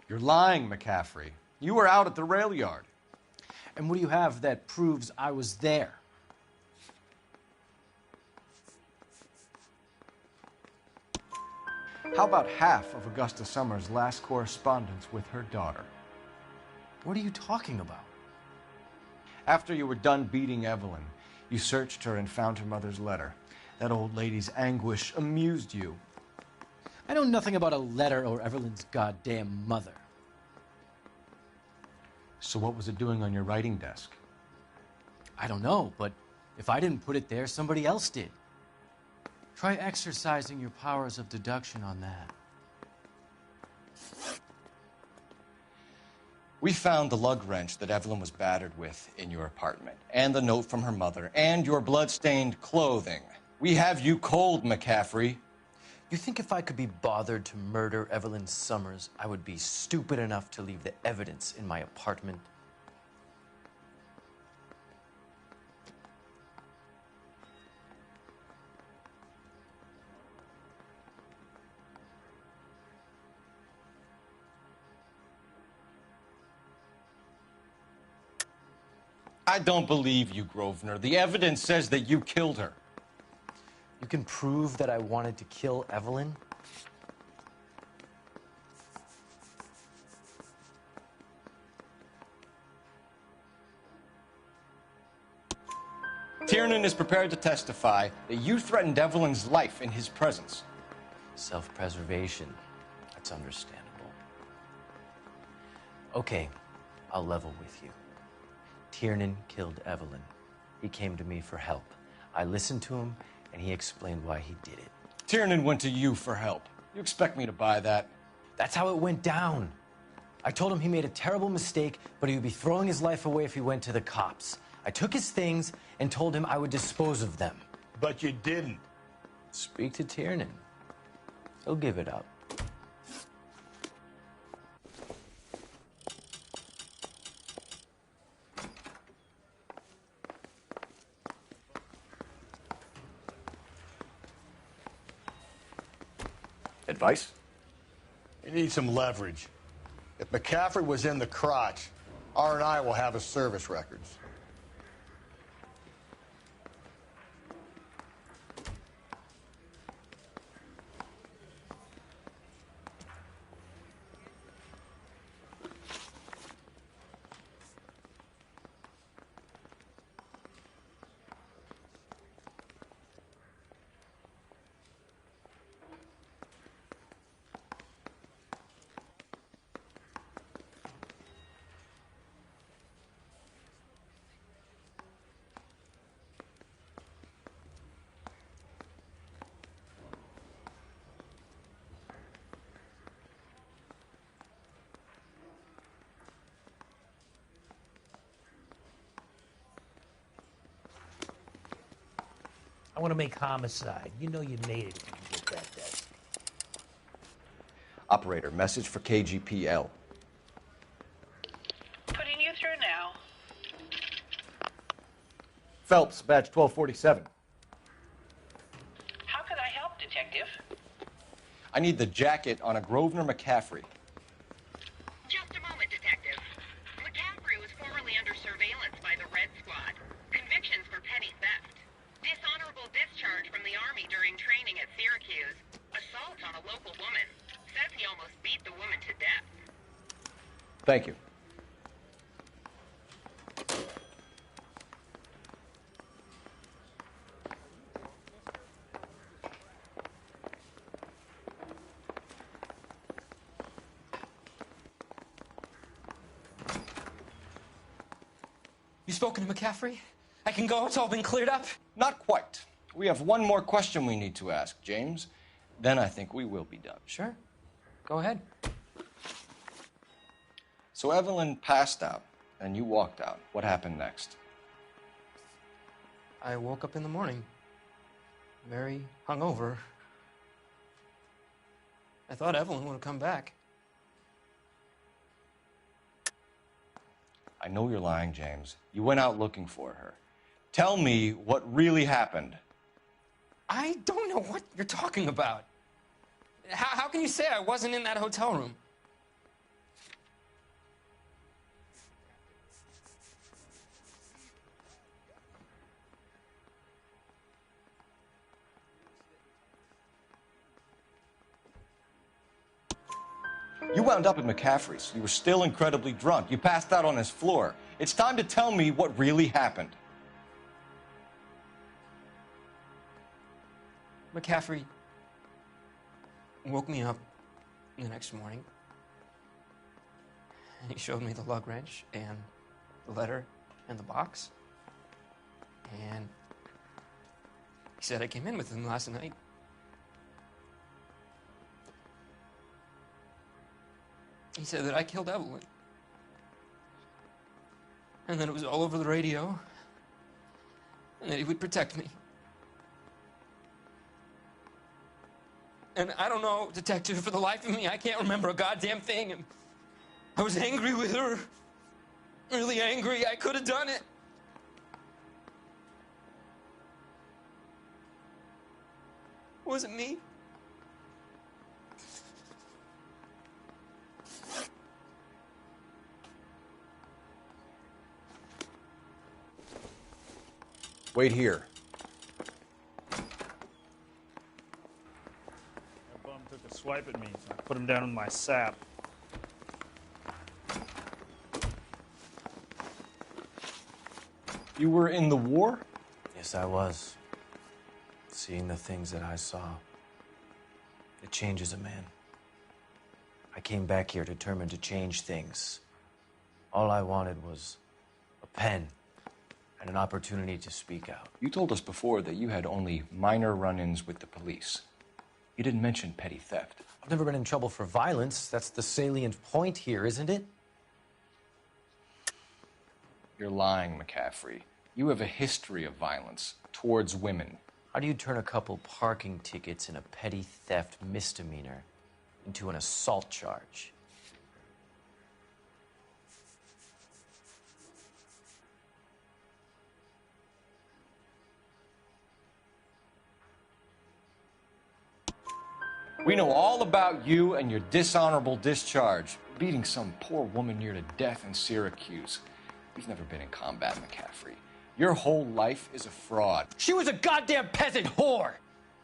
Speaker 1: You're lying, McCaffrey. You were out at the rail yard.
Speaker 13: And what do you have that proves I was there?
Speaker 1: How about half of Augusta Summers' last correspondence with her daughter?
Speaker 8: What are you talking about?
Speaker 1: After you were done beating Evelyn, you searched her and found her mother's letter. That old lady's anguish amused you.
Speaker 13: I know nothing about a letter or Evelyn's goddamn mother.
Speaker 1: So what was it doing on your writing desk?
Speaker 8: I don't know, but if I didn't put it there, somebody else did. Try exercising your powers of deduction on that.
Speaker 7: We found the lug wrench that Evelyn was battered with in your apartment, and the note from her mother, and your blood-stained clothing. We have you cold, McCaffrey.
Speaker 8: You think if I could be bothered to murder Evelyn Summers, I would be stupid enough to leave the evidence in my apartment?
Speaker 7: I don't believe you, Grosvenor. The evidence says that you killed her.
Speaker 8: You can prove that I wanted to kill Evelyn?
Speaker 7: Tiernan is prepared to testify that you threatened Evelyn's life in his presence.
Speaker 8: Self-preservation. That's understandable. Okay, I'll level with you. Tiernan killed Evelyn. He came to me for help. I listened to him, and he explained why he did it.
Speaker 7: Tiernan went to you for help. You expect me to buy that?
Speaker 8: That's how it went down. I told him he made a terrible mistake, but he would be throwing his life away if he went to the cops. I took his things and told him I would dispose of them.
Speaker 2: But you didn't.
Speaker 8: Speak to Tiernan. He'll give it up.
Speaker 1: Advice?
Speaker 2: You need some leverage. If McCaffrey was in the crotch, R&I will have his service records.
Speaker 13: I want to make homicide. You know you made it if you can get that desk.
Speaker 7: Operator, message for KGPL.
Speaker 4: Putting you through now.
Speaker 1: Phelps, badge 1247.
Speaker 4: How could I help, Detective?
Speaker 7: I need the jacket on a Grosvenor McCaffrey.
Speaker 4: Just a moment, Detective. McCaffrey was formerly under surveillance by the Red Squad. Convictions for petty theft. Dishonorable discharge from the Army during training at Syracuse. Assault on a local woman. Says he almost beat the woman to death.
Speaker 1: Thank you.
Speaker 21: You spoken to McCaffrey? I can go? It's all been cleared up?
Speaker 7: Not quite. We have one more question we need to ask, James. Then I think we will be done.
Speaker 21: Sure. Go ahead.
Speaker 7: So Evelyn passed out, and you walked out. What happened next?
Speaker 21: I woke up in the morning, very hungover. I thought Evelyn would have come back.
Speaker 7: I know you're lying, James. You went out looking for her. Tell me what really happened.
Speaker 21: I don't know what you're talking about. How can you say I wasn't in that hotel room?
Speaker 7: You wound up at McCaffrey's. You were still incredibly drunk. You passed out on his floor. It's time to tell me what really happened.
Speaker 21: McCaffrey woke me up the next morning, and he showed me the lug wrench and the letter and the box. And he said I came in with him last night. He said that I killed Evelyn. And that it was all over the radio. And that he would protect me. And I don't know, detective, for the life of me, I can't remember a goddamn thing. And I was angry with her. Really angry. I could have done it. Was it me?
Speaker 7: Wait here.
Speaker 18: That bum took a swipe at me, so I put him down with my sap.
Speaker 7: You were in the war?
Speaker 8: Yes, I was. Seeing the things that I saw, it changes a man. I came back here determined to change things. All I wanted was a pen and an opportunity to speak out.
Speaker 7: You told us before that you had only minor run-ins with the police. You didn't mention petty theft.
Speaker 8: I've never been in trouble for violence. That's the salient point here, isn't it?
Speaker 7: You're lying, McCaffrey. You have a history of violence towards women.
Speaker 8: How do you turn a couple parking tickets and a petty theft misdemeanor into an assault charge?
Speaker 7: We know all about you and your dishonorable discharge, beating some poor woman near to death in Syracuse. You've never been in combat, McCaffrey. Your whole life is a fraud.
Speaker 8: She was a goddamn peasant whore.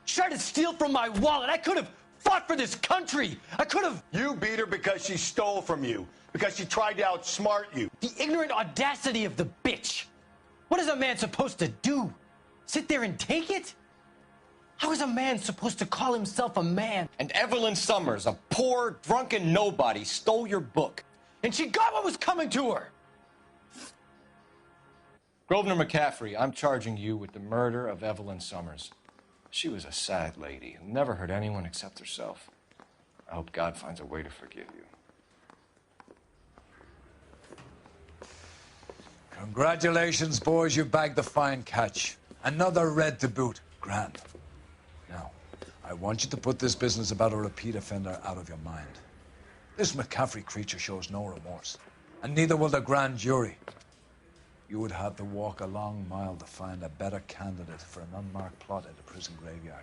Speaker 8: She tried to steal from my wallet. I could have fought for this country. I could have.
Speaker 6: You beat her because she stole from you, because she tried to outsmart you.
Speaker 8: The ignorant audacity of the bitch. What is a man supposed to do? Sit there and take it? How is a man supposed to call himself a man?
Speaker 7: And Evelyn Summers, a poor, drunken nobody, stole your book.
Speaker 8: And she got what was coming to her.
Speaker 7: Grosvenor McCaffrey, I'm charging you with the murder of Evelyn Summers. She was a sad lady who never hurt anyone except herself. I hope God finds a way to forgive you.
Speaker 14: Congratulations, boys. You bagged the fine catch. Another red to boot. Grand. Now, I want you to put this business about a repeat offender out of your mind. This McCaffrey creature shows no remorse, and neither will the grand jury. You would have to walk a long mile to find a better candidate for an unmarked plot at the prison graveyard.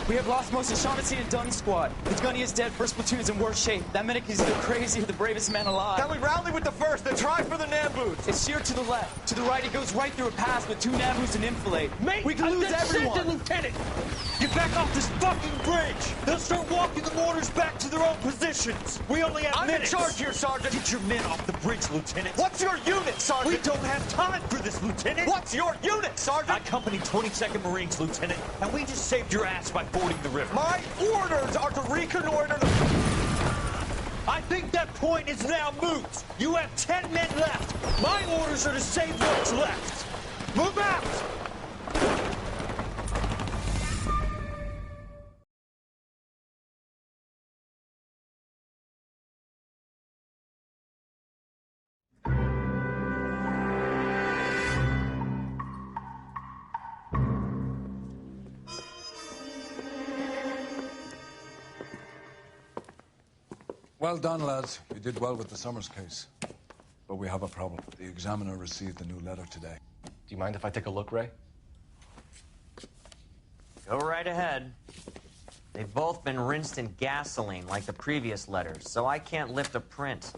Speaker 3: We have lost most of Shaughnessy and Dunn's squad. The gunny is dead. First platoon is in worse shape. That medic is either crazy or the bravest man alive.
Speaker 1: Can we rally with the first and try for the Nambus?
Speaker 3: It's sheer to the left. To the right, it goes right through a pass with 2 Nambus and enfilade. Mate, we can lose everyone.
Speaker 13: Lieutenant, get back off this fucking bridge. They'll start walking the mortars back to their own positions. We only have minutes.
Speaker 1: I'm in charge here, Sergeant.
Speaker 13: Get your men off the bridge, Lieutenant.
Speaker 1: What's your unit, Sergeant?
Speaker 13: We don't have time for this, Lieutenant.
Speaker 1: What's your unit, Sergeant?
Speaker 13: I company 22nd Marines, Lieutenant, and we just saved your ass by fording the river.
Speaker 1: My orders are to reconnoiter the...
Speaker 13: I think that point is now moot. You have 10 men left. My orders are to save what's left. Move out!
Speaker 14: Well done, lads. You did well with the Summers case. But we have a problem. The examiner received a new letter today.
Speaker 7: Do you mind if I take a look, Ray?
Speaker 8: Go right ahead. They've both been rinsed in gasoline like the previous letters, so I can't lift a print.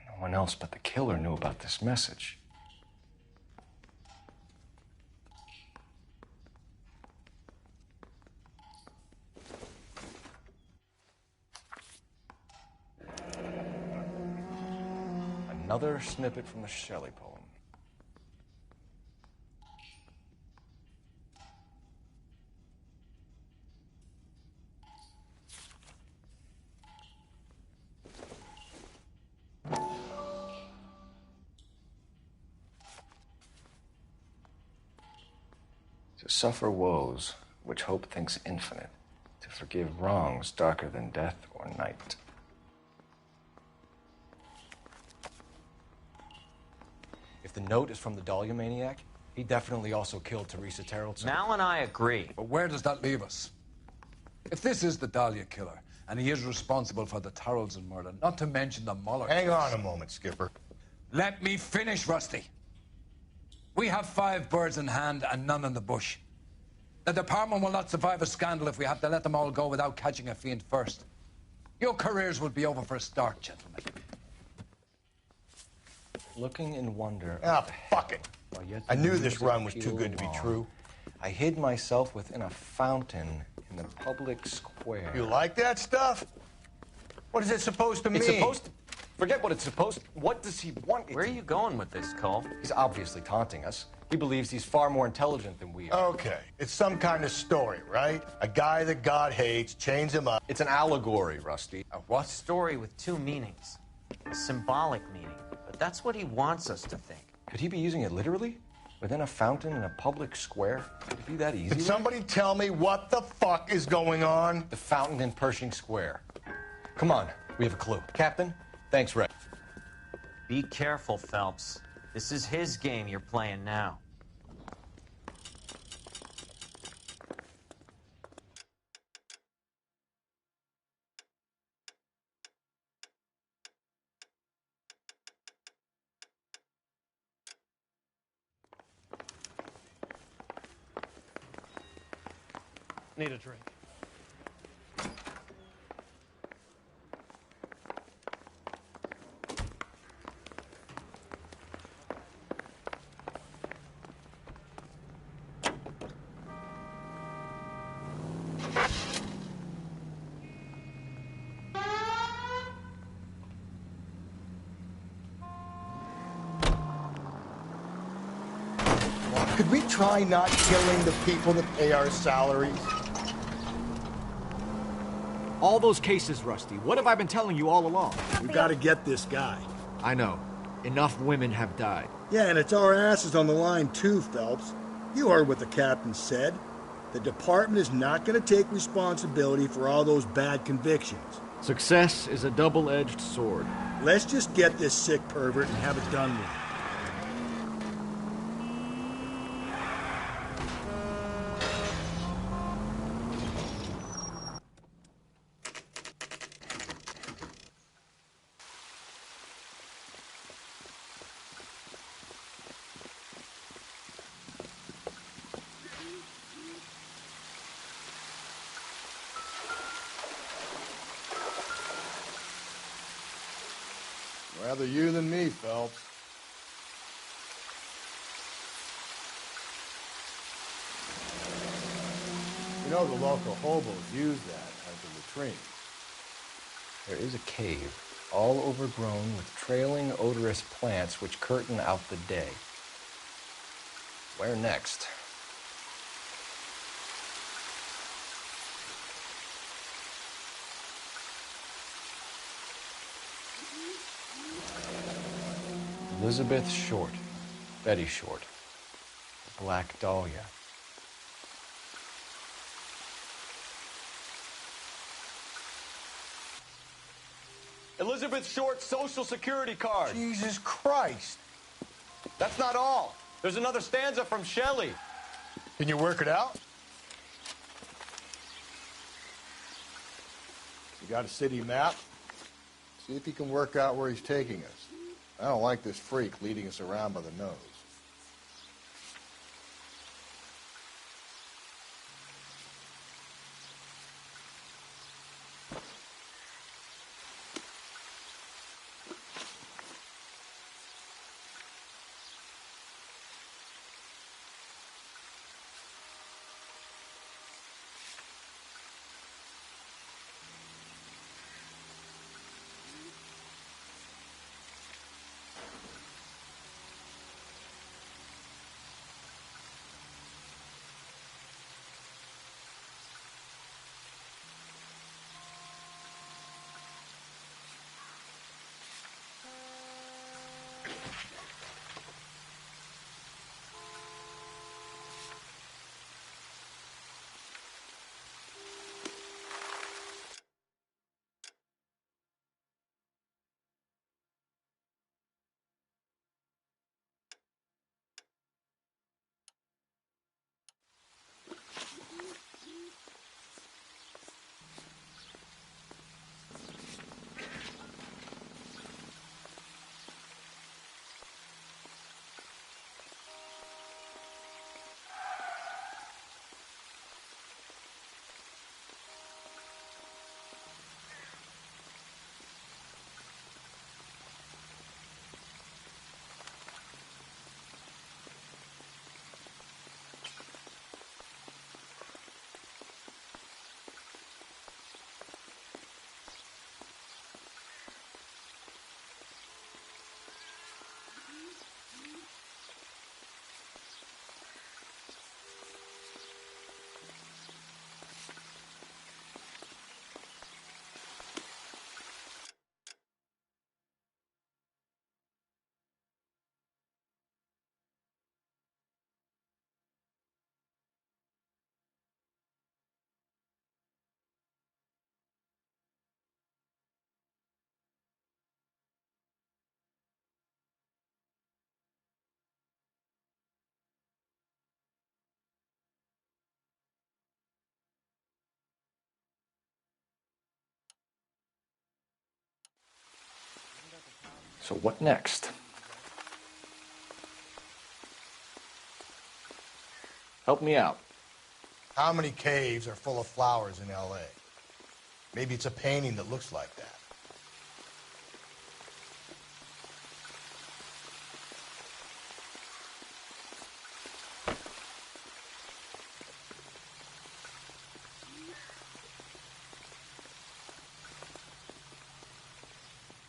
Speaker 7: No one else but the killer knew about this message. Another snippet from the Shelley poem. To suffer woes which hope thinks infinite, to forgive wrongs darker than death or night. If the note is from the Dahlia maniac, he definitely also killed Teresa Terrellson.
Speaker 8: Mal and I agree.
Speaker 14: But where does that leave us? If this is the Dahlia killer, and he is responsible for the Tarrelson murder, not to mention the Muller
Speaker 2: Hang
Speaker 14: case.
Speaker 2: on a moment, Skipper.
Speaker 14: Let me finish, Rusty. We have 5 birds in hand and none in the bush. The department will not survive a scandal if we have to let them all go without catching a fiend first. Your careers will be over for a start, gentlemen.
Speaker 7: Looking in wonder.
Speaker 2: Ah, fuck it. I knew this run was too good to be true.
Speaker 7: I hid myself within a fountain in the public square.
Speaker 2: You like that stuff? What is it supposed to mean?
Speaker 7: It's supposed to... Forget what it's supposed to... What does he want?
Speaker 8: Where are you going with this, Cole?
Speaker 7: He's obviously taunting us. He believes he's far more intelligent than we are.
Speaker 2: Okay, it's some kind of story, right? A guy that God hates, chains him up.
Speaker 7: It's an allegory, Rusty.
Speaker 8: A what? Story with 2 meanings. A symbolic meaning. But that's what he wants us to think.
Speaker 7: Could he be using it literally? Within a fountain in a public square? Could it be that easy?
Speaker 2: Can somebody tell me what the fuck is going on?
Speaker 7: The fountain in Pershing Square. Come on, we have a clue. Captain, thanks, Ray.
Speaker 8: Be careful, Phelps. This is his game you're playing now.
Speaker 18: Need a drink.
Speaker 2: Could we try not killing the people that pay our salaries?
Speaker 1: All those cases, Rusty. What have I been telling you all along?
Speaker 16: We gotta get this guy.
Speaker 1: I know. Enough women have died.
Speaker 16: Yeah, and it's our asses on the line too, Phelps. You heard what the captain said. The department is not gonna take responsibility for all those bad convictions.
Speaker 1: Success is a double-edged sword.
Speaker 16: Let's just get this sick pervert and have it done with.
Speaker 2: Rather you than me, Phelps. You know the local hobos use that as a latrine.
Speaker 7: There is a cave, all overgrown with trailing, odorous plants which curtain out the day. Where next? Elizabeth Short, Betty Short, the Black Dahlia.
Speaker 1: Elizabeth Short's Social Security card.
Speaker 2: Jesus Christ.
Speaker 1: That's not all. There's another stanza from Shelley.
Speaker 2: Can you work it out? You got a city map? See if you can work out where he's taking us. I don't like this freak leading us around by the nose.
Speaker 1: So what next? Help me out.
Speaker 2: How many caves are full of flowers in L.A.? Maybe it's a painting that looks like that.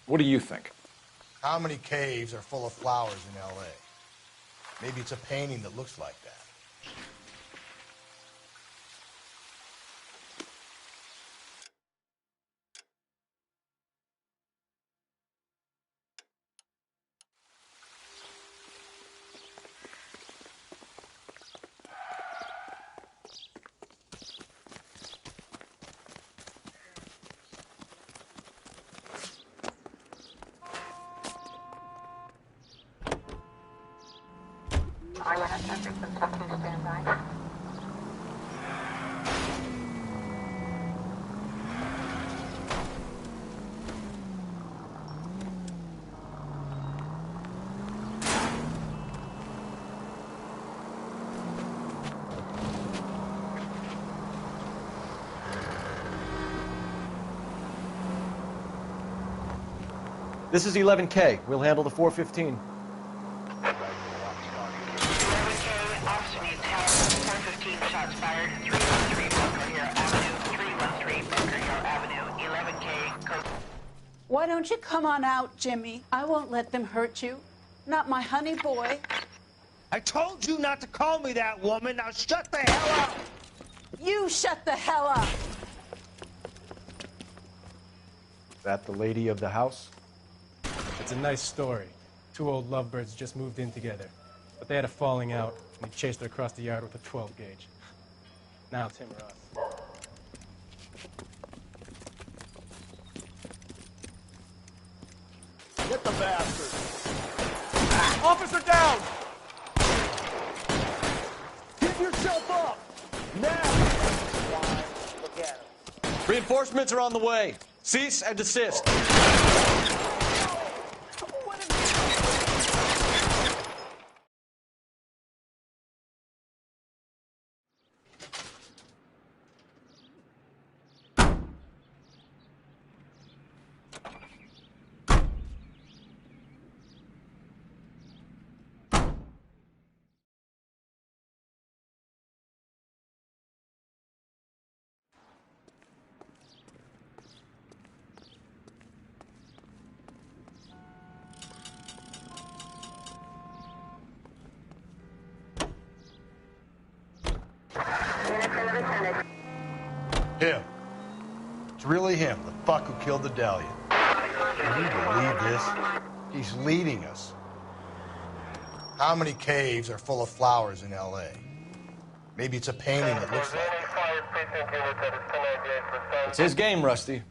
Speaker 1: What do you think?
Speaker 2: How many caves are full of flowers in L.A.? Maybe it's a painting that looks like that.
Speaker 1: This is 11K. We'll handle the 415.
Speaker 4: 11K, officer needs help. 415 shots fired. 313 Bunker Hill Avenue. 313 Bunker Hill Avenue. 11K, code.
Speaker 9: Why don't you come on out, Jimmy? I won't let them hurt you. Not my honey boy.
Speaker 13: I told you not to call me that, woman. Now shut the hell up.
Speaker 9: You shut the hell up.
Speaker 1: Is that the lady of the house?
Speaker 22: It's a nice story. Two old lovebirds just moved in together. But they had a falling out, and he chased her across the yard with a 12 gauge. Now it's him or us.
Speaker 6: Get the bastard!
Speaker 1: Officer down!
Speaker 6: Give yourself up! Now!
Speaker 13: Look at him.
Speaker 1: Reinforcements are on the way.
Speaker 3: Cease and desist.
Speaker 2: Him. It's really him, the fuck who killed the Dahlia. Can you believe this? He's leading us. How many caves are full of flowers in L.A.? Maybe it's a painting that looks like that.
Speaker 7: It's his game, Rusty.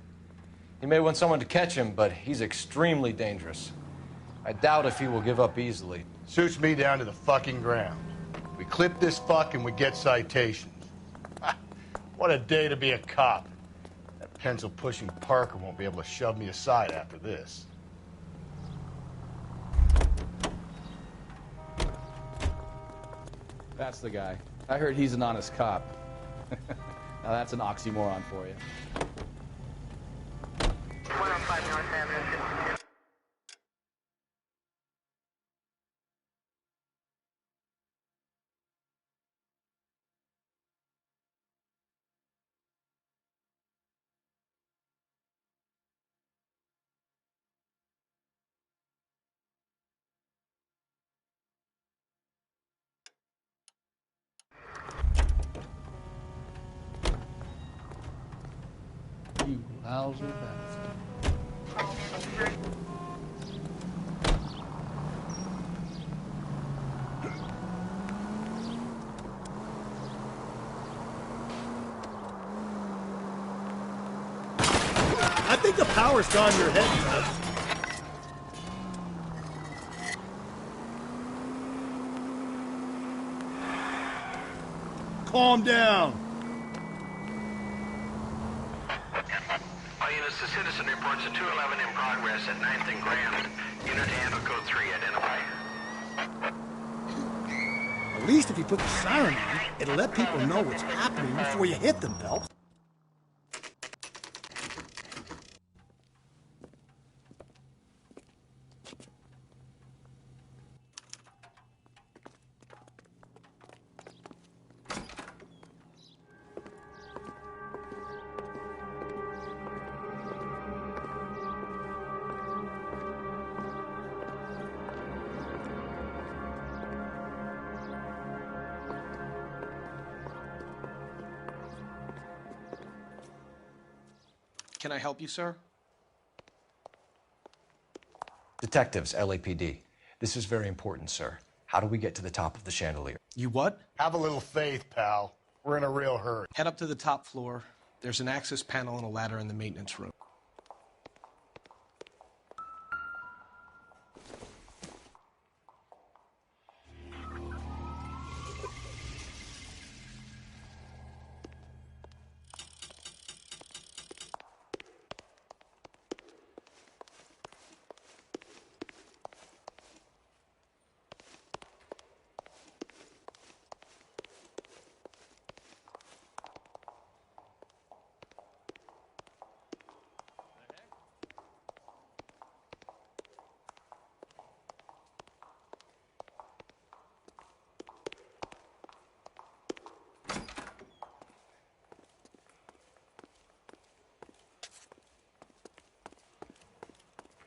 Speaker 7: He may want someone to catch him, but he's extremely dangerous. I doubt if he will give up easily.
Speaker 2: Suits me down to the fucking ground. We clip this fuck and we get citations. What a day to be a cop. That pencil-pushing Parker won't be able to shove me aside after this.
Speaker 5: That's the guy. I heard he's an honest cop. Now that's an oxymoron for you.
Speaker 4: 105 North Avenue, 52.
Speaker 5: You lousy bastard.
Speaker 16: I think the power's gone your head, Tug. Calm down.
Speaker 12: All units, the citizen reports a 211 in progress at 9th and Grand. Unit to handle code 3. Identify.
Speaker 16: At least if you put the siren on, it'll let people know what's happening before you hit them, Phelps.
Speaker 6: Can I help you, sir?
Speaker 7: Detectives, LAPD. This is very important, sir. How do we get to the top of the chandelier?
Speaker 6: You what?
Speaker 2: Have a little faith, pal. We're in a real hurry.
Speaker 6: Head up to the top floor. There's an access panel and a ladder in the maintenance room.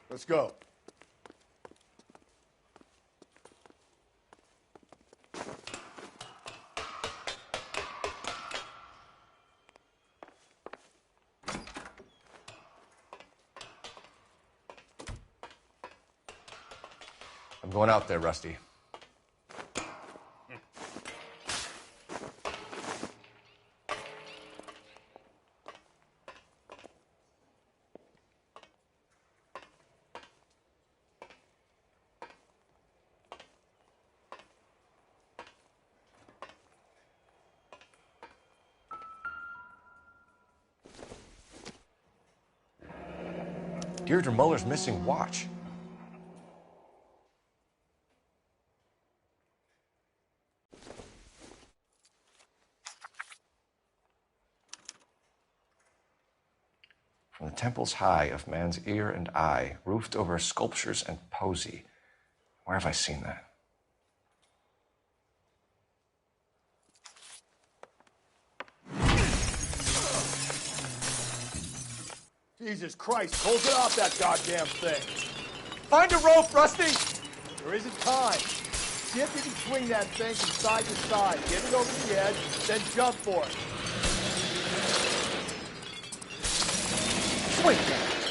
Speaker 2: Let's go.
Speaker 7: I'm going out there, Rusty. Deirdre Muller's missing watch. From the temples high of man's ear and eye, roofed over sculptures and poesy. Where have I seen that?
Speaker 2: Jesus Christ, hold it off that goddamn thing.
Speaker 1: Find a rope, Rusty!
Speaker 2: There isn't time. See if you can swing that thing from side to side. Get it over the edge, then jump for it. Swing that.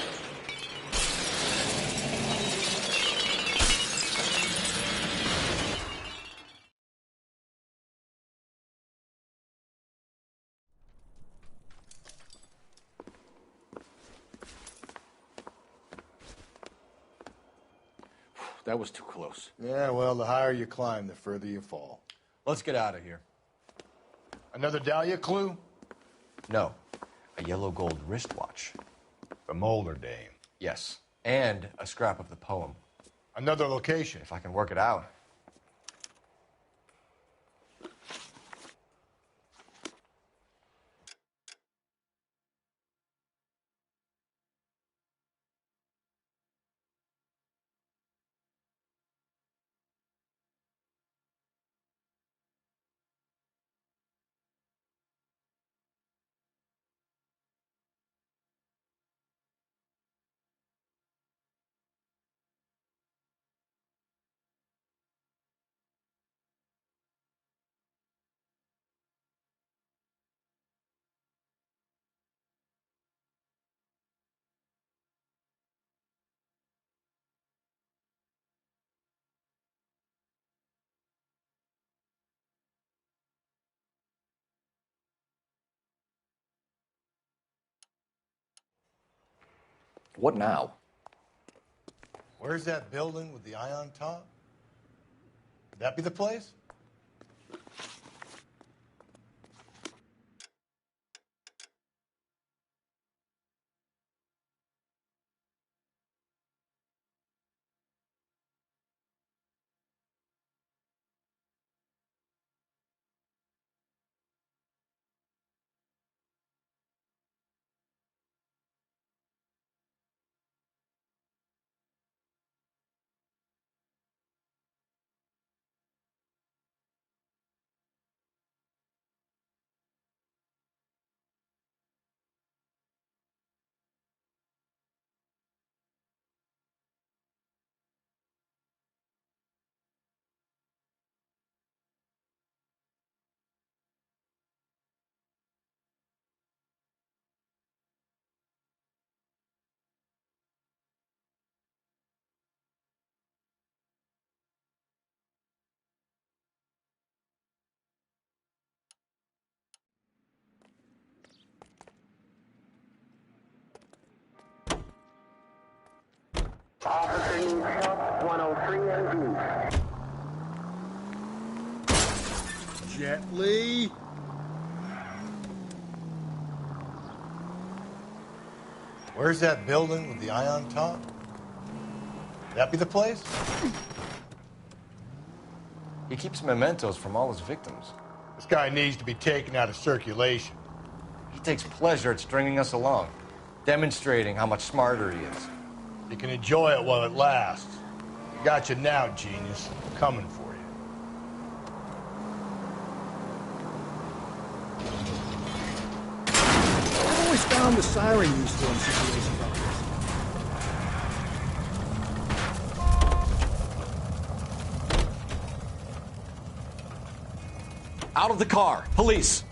Speaker 1: That was too close.
Speaker 2: Yeah, well, the higher you climb, the further you fall.
Speaker 1: Let's get out of here.
Speaker 2: Another Dahlia clue?
Speaker 7: No. A yellow gold wristwatch.
Speaker 2: The Mulder dame.
Speaker 7: Yes. And a scrap of the poem.
Speaker 2: Another location.
Speaker 7: If I can work it out. What now?
Speaker 2: Where's that building with the eye on top? Would that be the place?
Speaker 12: Officer needs help, 103 AD.
Speaker 16: Gently.
Speaker 2: Where's that building with the eye on top? Would that be the place?
Speaker 7: He keeps mementos from all his victims.
Speaker 2: This guy needs to be taken out of circulation.
Speaker 7: He takes pleasure at stringing us along, demonstrating how much smarter he is.
Speaker 2: You can enjoy it while it lasts. Got you now, genius. Coming for you.
Speaker 16: I've always found the siren useful in situations like this.
Speaker 1: Out of the car. Police.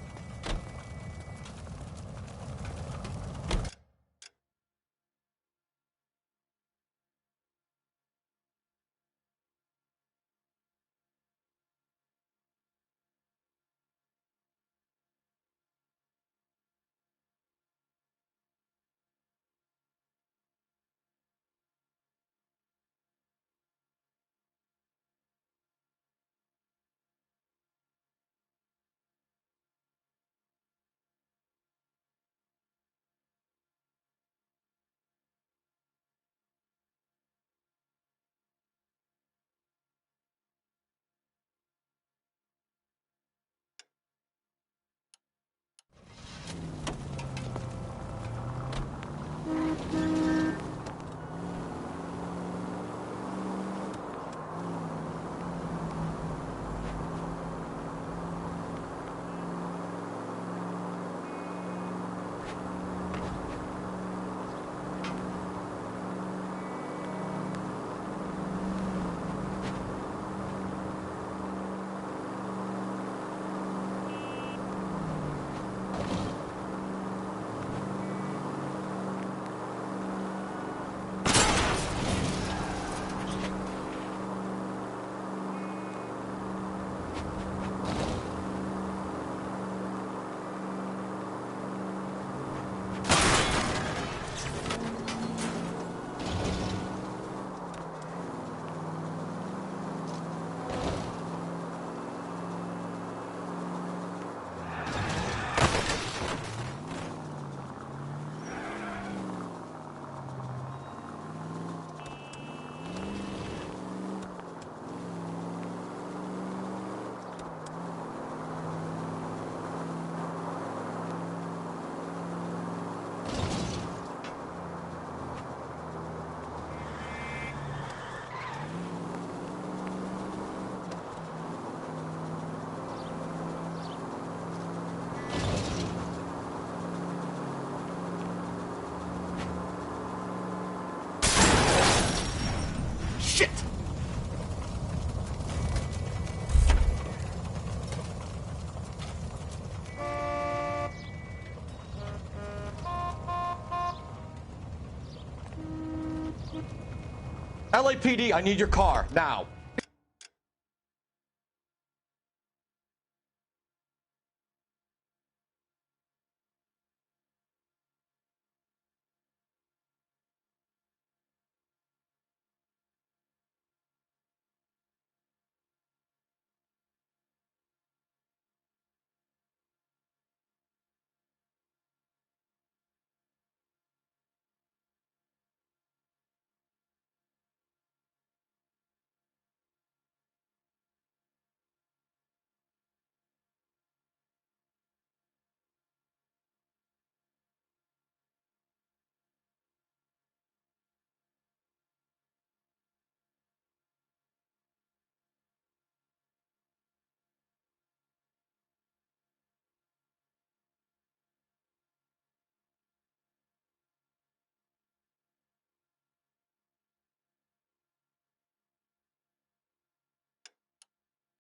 Speaker 1: LAPD, I need your car, now.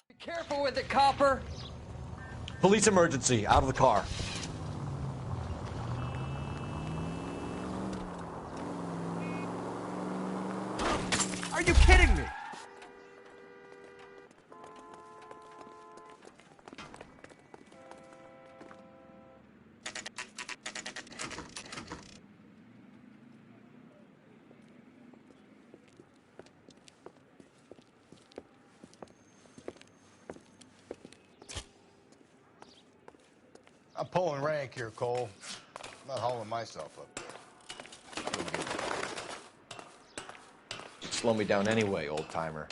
Speaker 10: Be careful with it, Copper.
Speaker 1: Police emergency, out of the car.
Speaker 10: Are you kidding me?
Speaker 2: I'm pulling rank here, Cole. I'm not hauling myself up there.
Speaker 1: Slow me down anyway, old-timer.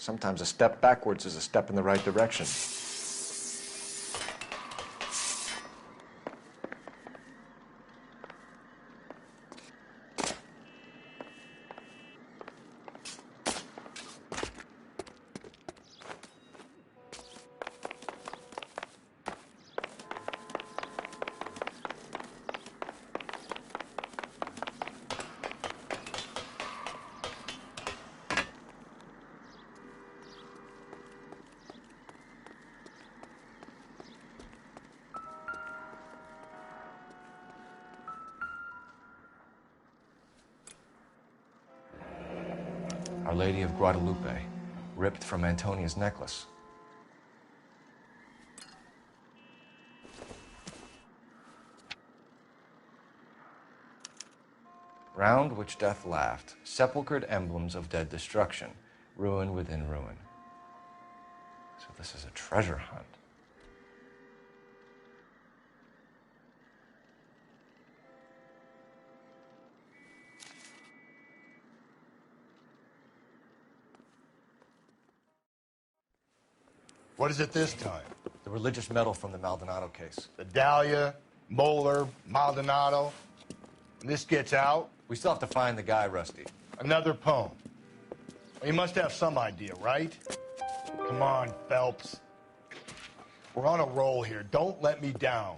Speaker 1: Sometimes a step backwards is a step in the right direction. Our Lady of Guadalupe, ripped from Antonia's necklace. Round which death laughed, sepulchred emblems of dead destruction, ruin within ruin. So this is a treasure hunt.
Speaker 2: What is it this time?
Speaker 1: The religious medal from the Maldonado case.
Speaker 2: The Dahlia, Moeller, Maldonado. When this gets out...
Speaker 1: We still have to find the guy, Rusty.
Speaker 2: Another poem. Well, you must have some idea, right? Come on, Phelps. We're on a roll here. Don't let me down.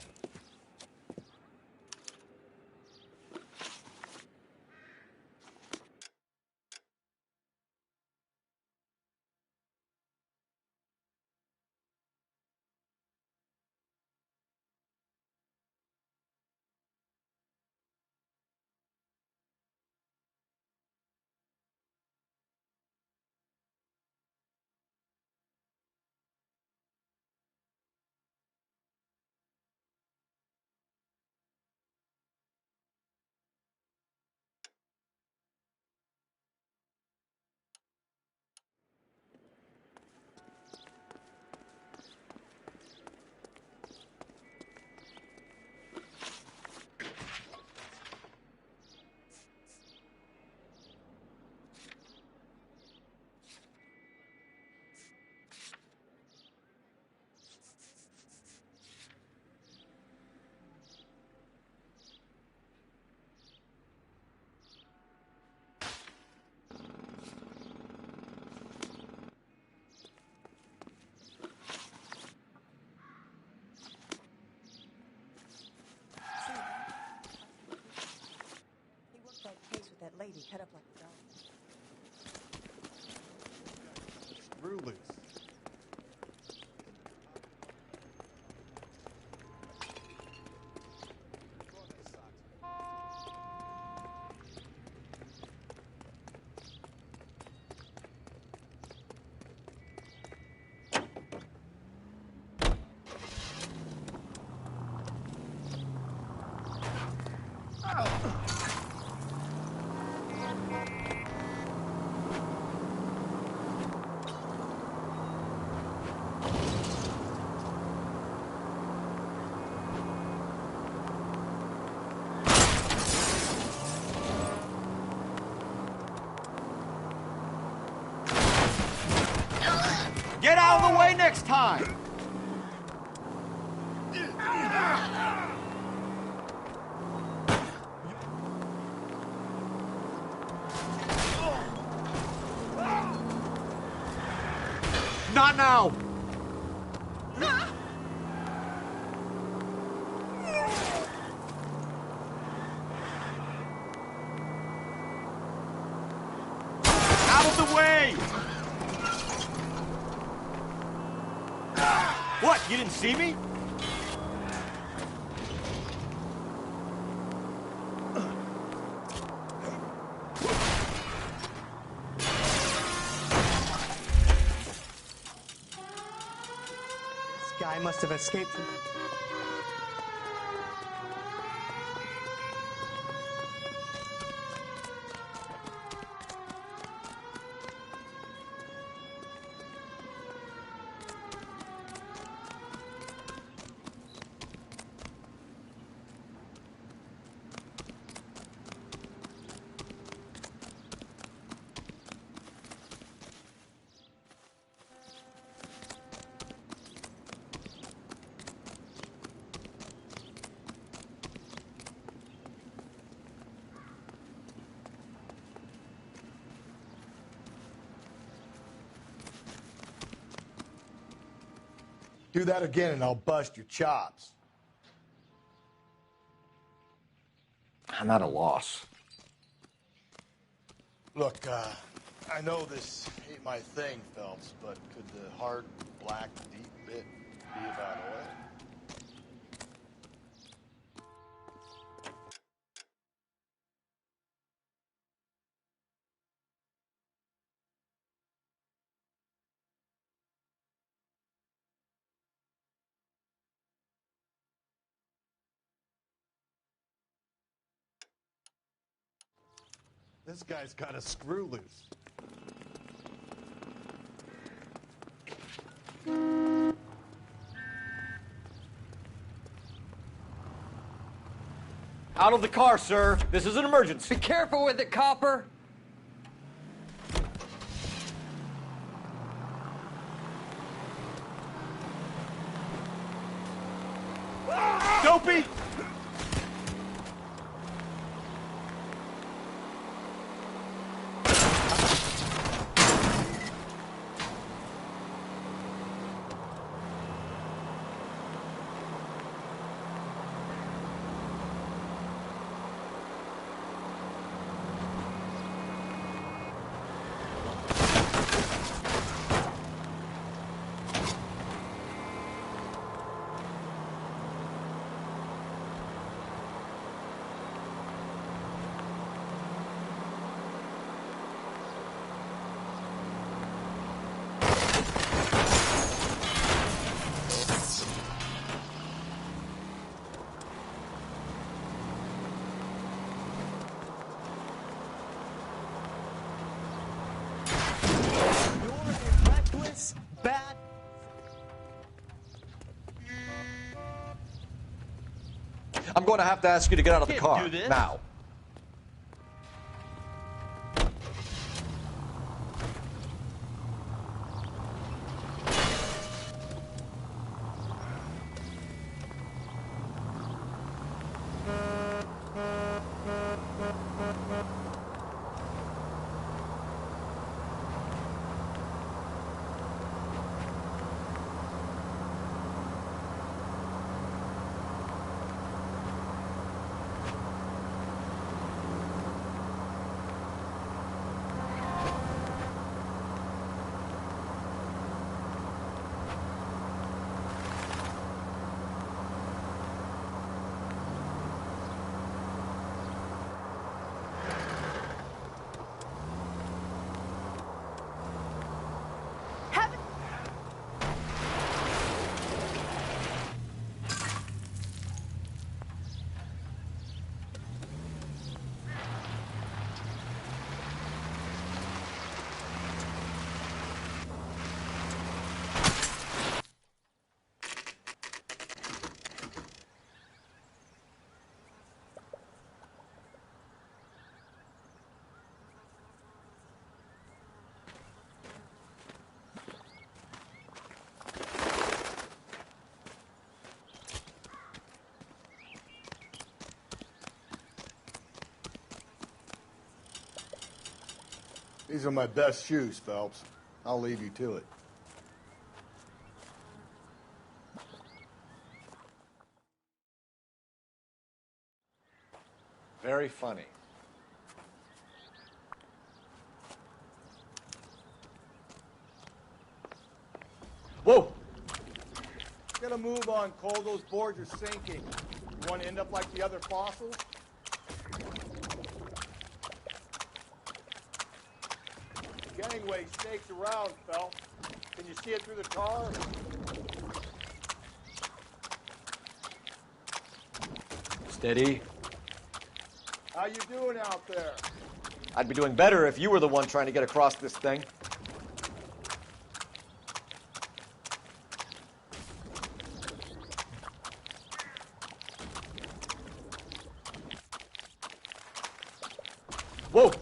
Speaker 17: He worked that case with that lady cut up like a dog.
Speaker 2: Screw loose.
Speaker 1: Get out of the way next time! Not now! Out of the way! What, you didn't see me?
Speaker 3: This guy must have escaped from...
Speaker 2: Do that again and I'll bust your chops.
Speaker 7: I'm at a loss.
Speaker 2: Look, I know this ain't my thing, Phelps, but could the hard, black, deep bit be about oil? This guy's got a screw loose.
Speaker 1: Out of the car, sir. This is an emergency.
Speaker 10: Be careful with it, copper.
Speaker 1: Dopey!
Speaker 3: this. Bad.
Speaker 1: I'm going to have to ask you to get out of the
Speaker 3: Can't
Speaker 1: car
Speaker 3: do this.
Speaker 1: now.
Speaker 2: These are my best shoes, Phelps. I'll leave you to it.
Speaker 1: Very funny. Whoa!
Speaker 2: Get a move on, Cole. Those boards are sinking. You want to end up like the other fossils? The gangway snakes around, Phelps. Can you see it through the tar?
Speaker 1: Steady.
Speaker 2: How you doing out there?
Speaker 1: I'd be doing better if you were the one trying to get across this thing. Whoa!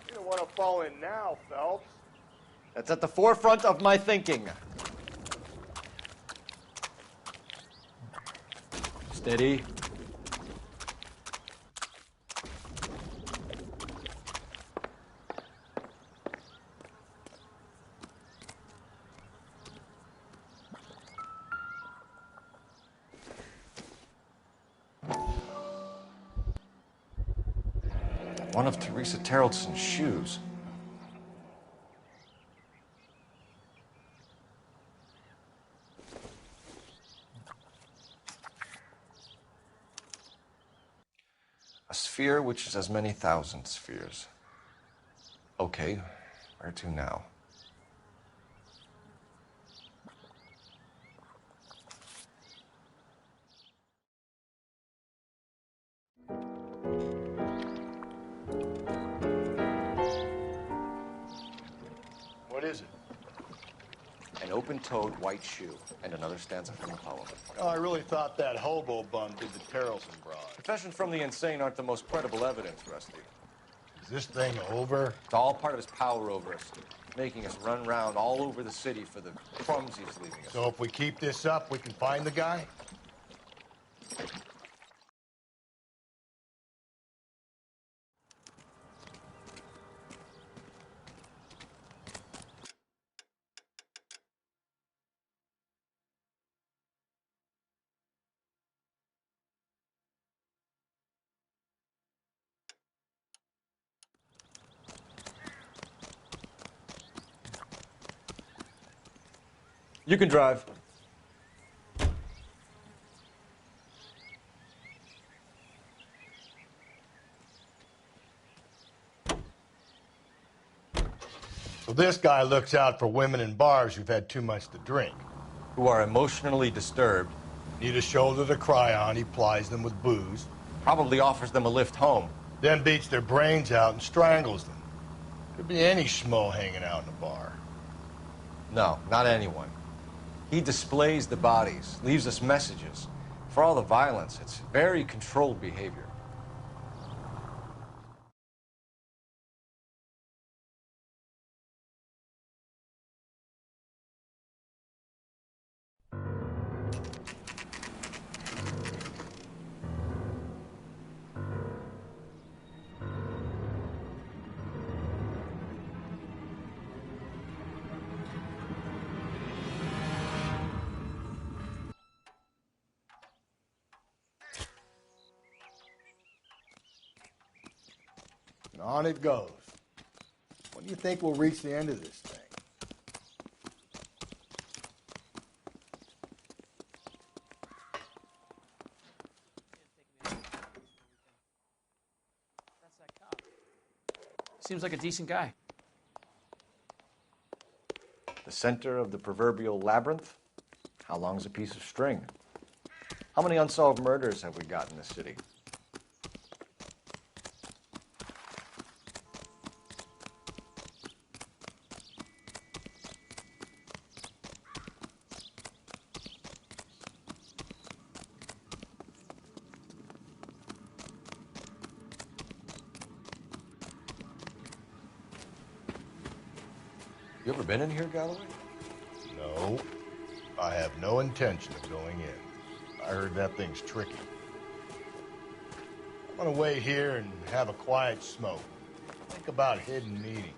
Speaker 2: You don't want to fall in now, Phelps.
Speaker 1: That's at the forefront of my thinking. Steady.
Speaker 7: One of Teresa Terreldson's shoes. A sphere which is as many thousand spheres. Okay, where to now?
Speaker 2: What is it?
Speaker 7: An open-toed white shoe, and another stanza from the poem.
Speaker 2: Oh, I really thought that hobo bum did the Terrelson broad.
Speaker 7: Confessions from the insane aren't the most credible evidence, Rusty.
Speaker 2: Is this thing over?
Speaker 7: It's all part of his power over us, making us run around all over the city for the crumbs he's leaving us.
Speaker 2: So if we keep this up, we can find the guy?
Speaker 1: You can drive.
Speaker 2: So this guy looks out for women in bars who've had too much to drink.
Speaker 7: Who are emotionally disturbed.
Speaker 2: Need a shoulder to cry on, he plies them with booze.
Speaker 7: Probably offers them a lift home.
Speaker 2: Then beats their brains out and strangles them. Could be any schmo hanging out in a bar.
Speaker 7: No, not anyone. He displays the bodies, leaves us messages. For all the violence, it's very controlled behavior.
Speaker 2: And on it goes. When do you think we'll reach the end of this thing?
Speaker 5: Seems like a decent guy.
Speaker 1: The center of the proverbial labyrinth? How long's a piece of string? How many unsolved murders have we got in this city?
Speaker 7: You ever been in here, Galloway?
Speaker 2: No. I have no intention of going in. I heard that thing's tricky. I'm gonna wait here and have a quiet smoke. Think about hidden meetings.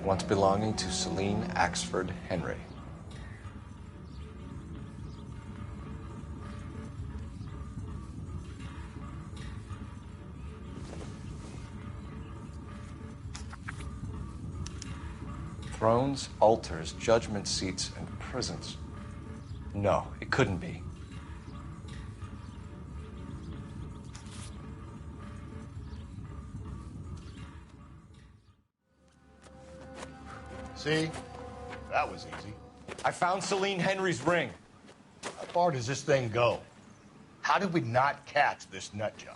Speaker 7: Once belonging to Celine Axford Henry. Thrones, altars, judgment seats, and prisons. No, it couldn't be.
Speaker 2: See? That was easy.
Speaker 7: I found Celine Henry's ring.
Speaker 2: How far does this thing go? How did we not catch this nut job?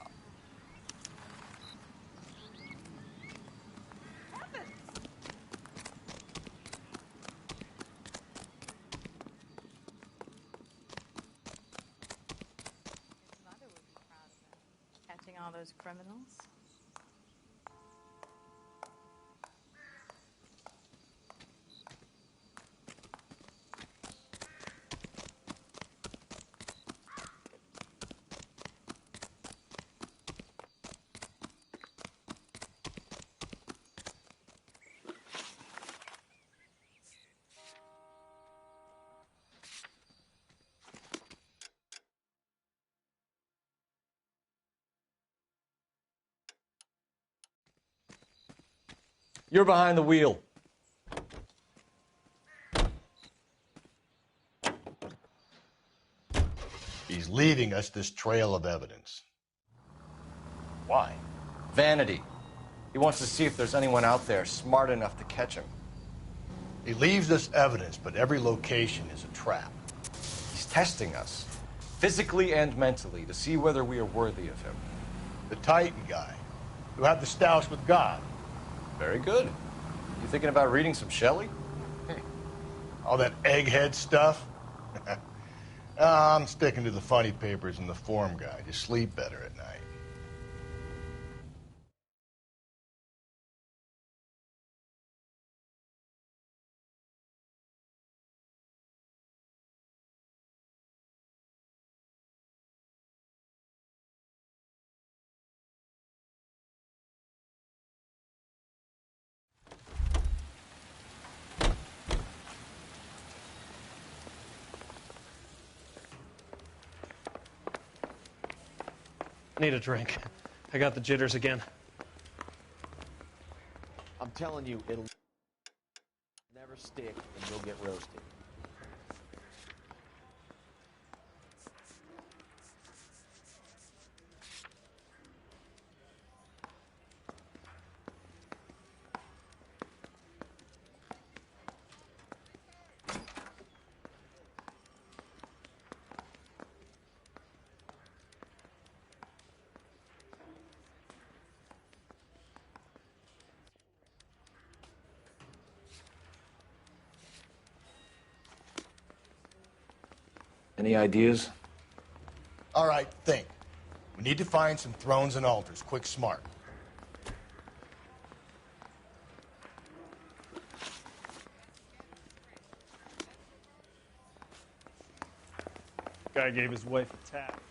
Speaker 11: Catching all those criminals.
Speaker 7: You're behind the wheel.
Speaker 2: He's leaving us this trail of evidence. Why?
Speaker 7: Vanity. He wants to see if there's anyone out there smart enough to catch him.
Speaker 2: He leaves us evidence, but every location is a trap.
Speaker 7: He's testing us, physically and mentally, to see whether we are worthy of him.
Speaker 2: The Titan guy, who had the stoush with God.
Speaker 7: Very good. You thinking about reading some Shelley?
Speaker 2: All that egghead stuff? I'm sticking to the funny papers and the form guide. You sleep better at night.
Speaker 15: Need a drink. I got the jitters again.
Speaker 20: I'm telling you, it'll never stick and you'll get roasted.
Speaker 7: Any ideas?
Speaker 2: All right, think. We need to find some thrones and altars. Quick, smart.
Speaker 18: Guy gave his wife a tap.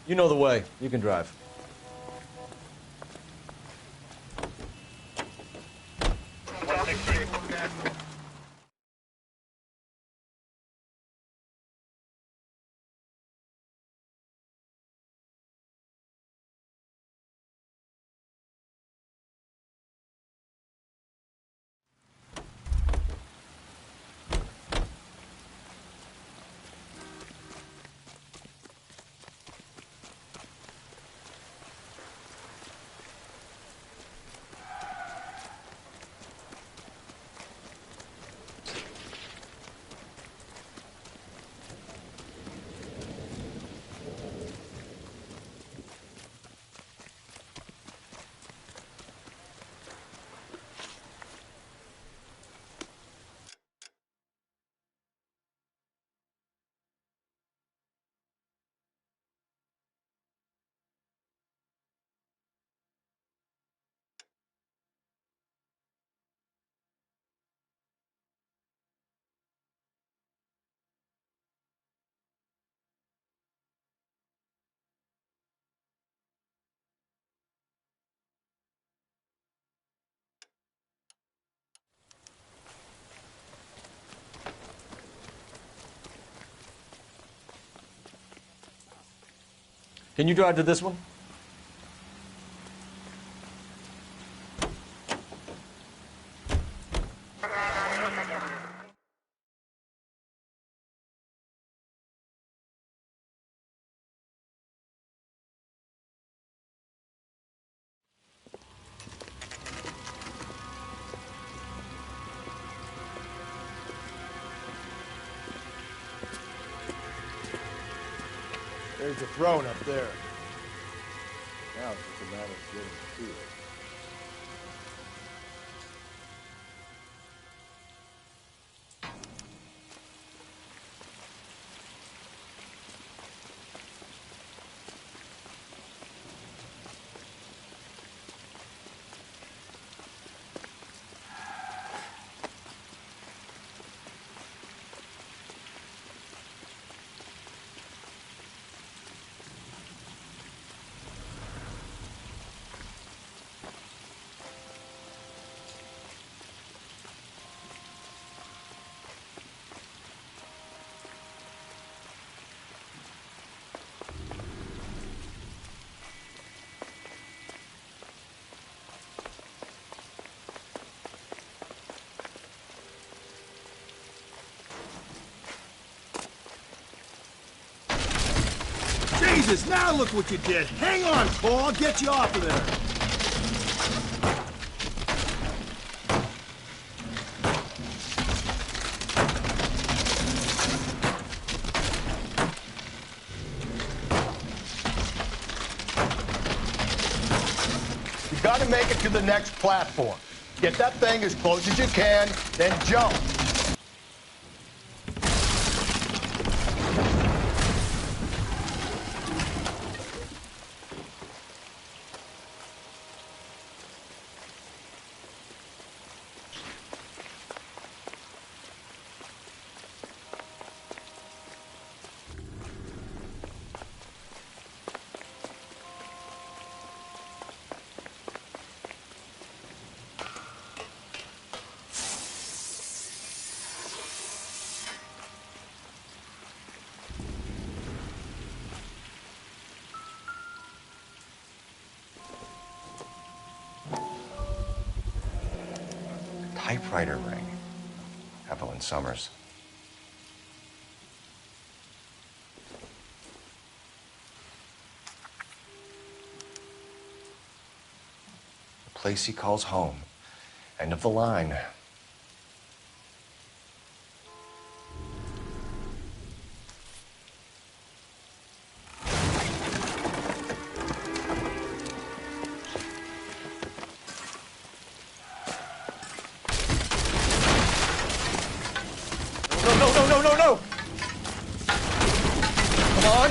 Speaker 7: You know the way. You can drive. Can you drive to this one?
Speaker 2: There's the throne up there.
Speaker 20: Now it's just a matter of getting to it.
Speaker 16: Jesus, now look what you did. Hang on, Cole. I'll get you off of there.
Speaker 2: You gotta make it to the next platform. Get that thing as close as you can, then jump.
Speaker 7: Typewriter ring. Evelyn Summers. The place he calls home. End of the line. No! Come on!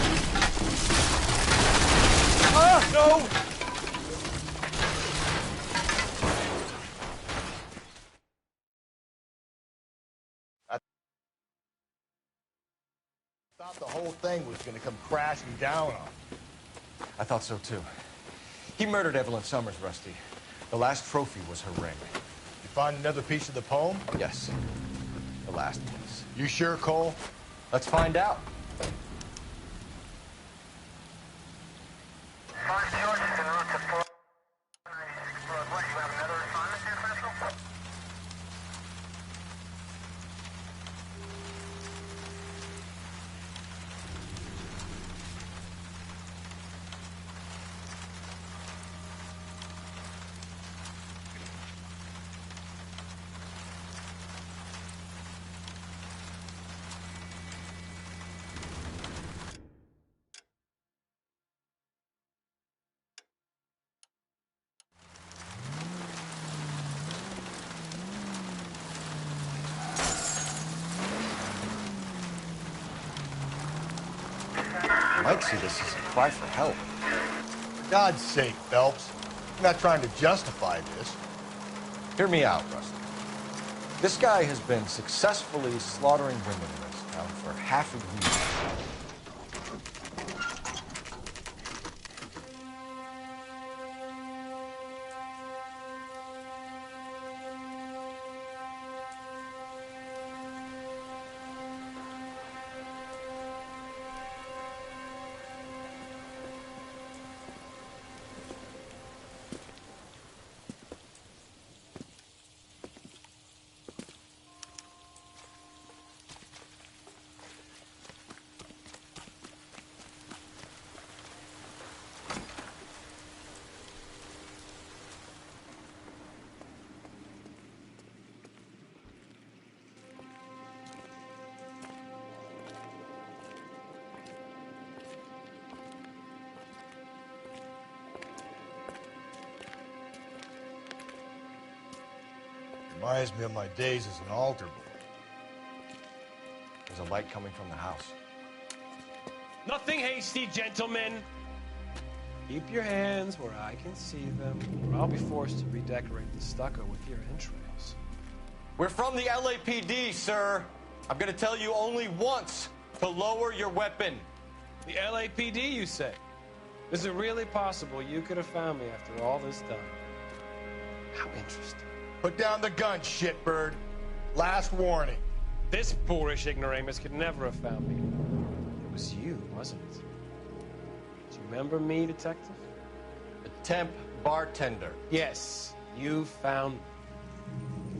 Speaker 7: Ah, no!
Speaker 2: I thought the whole thing was gonna come crashing down on him.
Speaker 7: I thought so too. He murdered Evelyn Summers, Rusty. The last trophy was her ring.
Speaker 2: You find another piece of the poem?
Speaker 7: Yes. The last piece.
Speaker 2: You sure, Cole?
Speaker 7: Let's find out. Might see this as a cry for help.
Speaker 2: For God's sake, Phelps. I'm not trying to justify this.
Speaker 7: Hear me out, Rusty. This guy has been successfully slaughtering women in this town for half a year.
Speaker 2: Reminds me of my days as an altar boy.
Speaker 7: There's a light coming from the house.
Speaker 15: Nothing hasty, gentlemen. Keep your hands where I can see them, or I'll be forced to redecorate the stucco with your entrails.
Speaker 1: We're from the LAPD, sir. I'm gonna tell you only once to lower your weapon.
Speaker 15: The LAPD, you say? Is it really possible you could have found me after all this time? How interesting.
Speaker 2: Put down the gun, shitbird. Last warning.
Speaker 15: This boorish ignoramus could never have found me. It was you, wasn't it? Do you remember me, detective?
Speaker 1: The temp bartender.
Speaker 15: Yes, you found me.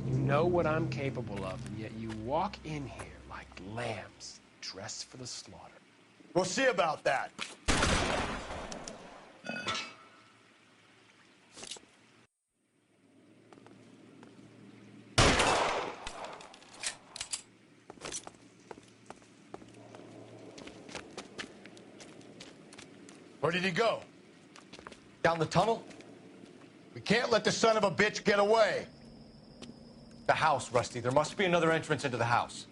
Speaker 15: You know what I'm capable of, and yet you walk in here like lambs dressed for the slaughter.
Speaker 2: We'll see about that. Where did he go?
Speaker 1: Down the tunnel?
Speaker 2: We can't let the son of a bitch get away.
Speaker 1: The house, Rusty. There must be another entrance into the house.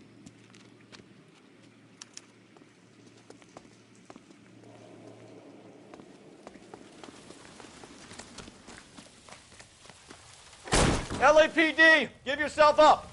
Speaker 1: LAPD, give yourself up.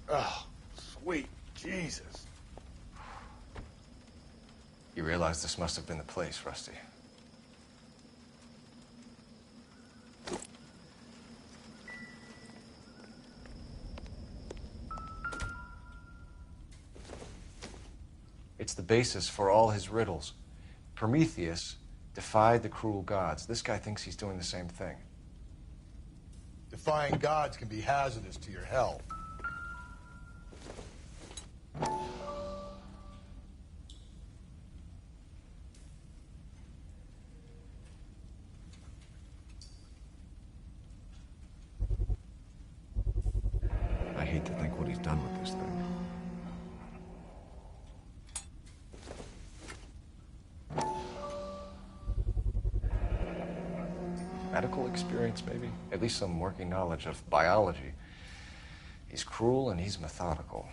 Speaker 2: Oh, sweet Jesus.
Speaker 7: You realize this must have been the place, Rusty. It's the basis for all his riddles. Prometheus defied the cruel gods. This guy thinks he's doing the same thing.
Speaker 2: Defying gods can be hazardous to your health.
Speaker 7: I hate to think what he's done with this thing. Medical experience, maybe? At least some working knowledge of biology. He's cruel and he's methodical.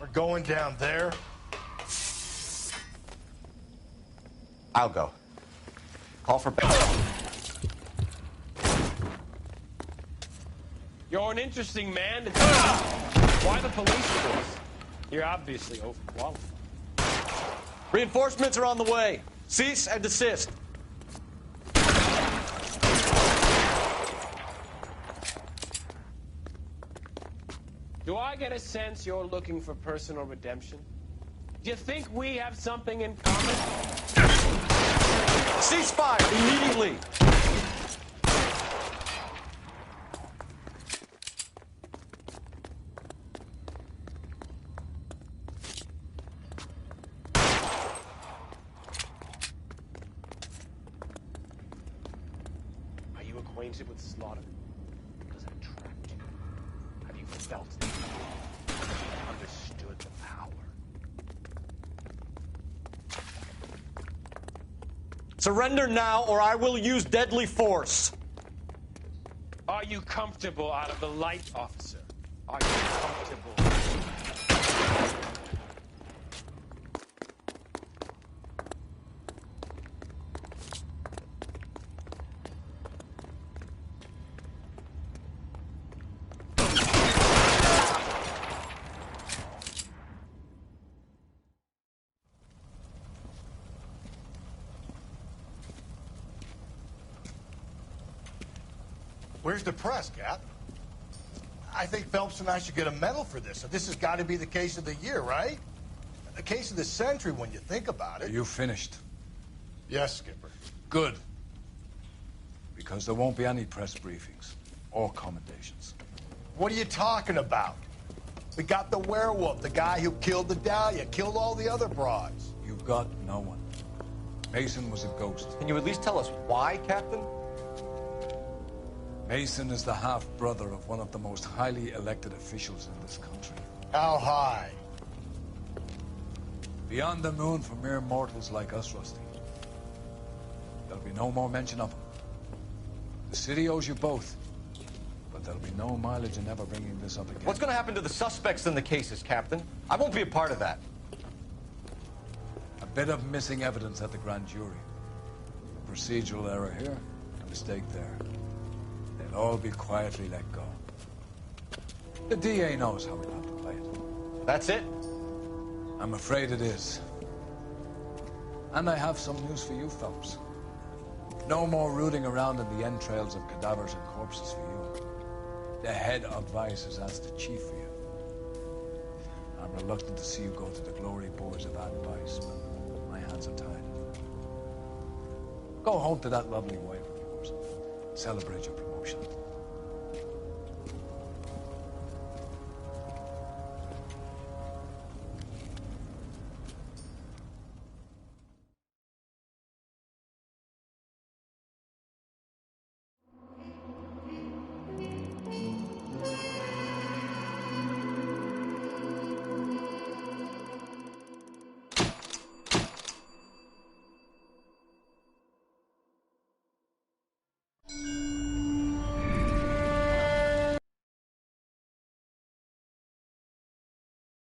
Speaker 2: We're going down there.
Speaker 1: I'll go. Call for...
Speaker 15: You're an interesting man to tell why the police force? You're obviously overqualified.
Speaker 1: Reinforcements are on the way. Cease and desist.
Speaker 15: Do I get a sense you're looking for personal redemption? Do you think we have something in common?
Speaker 1: Cease fire immediately.
Speaker 15: Are you acquainted with slaughter? Does it attract you? Have you felt it? Understood the power?
Speaker 1: Surrender now, or I will use deadly force.
Speaker 15: Are you comfortable out of the light, officer? Are you comfortable?
Speaker 2: Where's the press, Cap? I think Phelps and I should get a medal for this. So this has got to be the case of the year, right? The case of the century when you think about it.
Speaker 14: Are you finished?
Speaker 2: Yes, Skipper.
Speaker 14: Good. Because there won't be any press briefings or commendations.
Speaker 2: What are you talking about? We got the werewolf, the guy who killed the Dahlia, killed all the other broads.
Speaker 14: You've got no one. Mason was a ghost.
Speaker 1: Can you at least tell us why, Captain?
Speaker 14: Mason is the half-brother of one of the most highly elected officials in this country.
Speaker 2: How high?
Speaker 14: Beyond the moon for mere mortals like us, Rusty. There'll be no more mention of him. The city owes you both. But there'll be no mileage in ever bringing this up again.
Speaker 1: What's going to happen to the suspects in the cases, Captain? I won't be a part of that.
Speaker 14: A bit of missing evidence at the grand jury. A procedural error here, a mistake there. They'll all be quietly let go. The DA knows how we'll have to play it.
Speaker 1: That's it?
Speaker 14: I'm afraid it is. And I have some news for you, Phelps. No more rooting around in the entrails of cadavers and corpses for you. The head of Vice has asked the chief for you. I'm reluctant to see you go to the glory boards of Vice, but my hands are tied. Go home to that lovely wife of yours. Celebrate your promotion.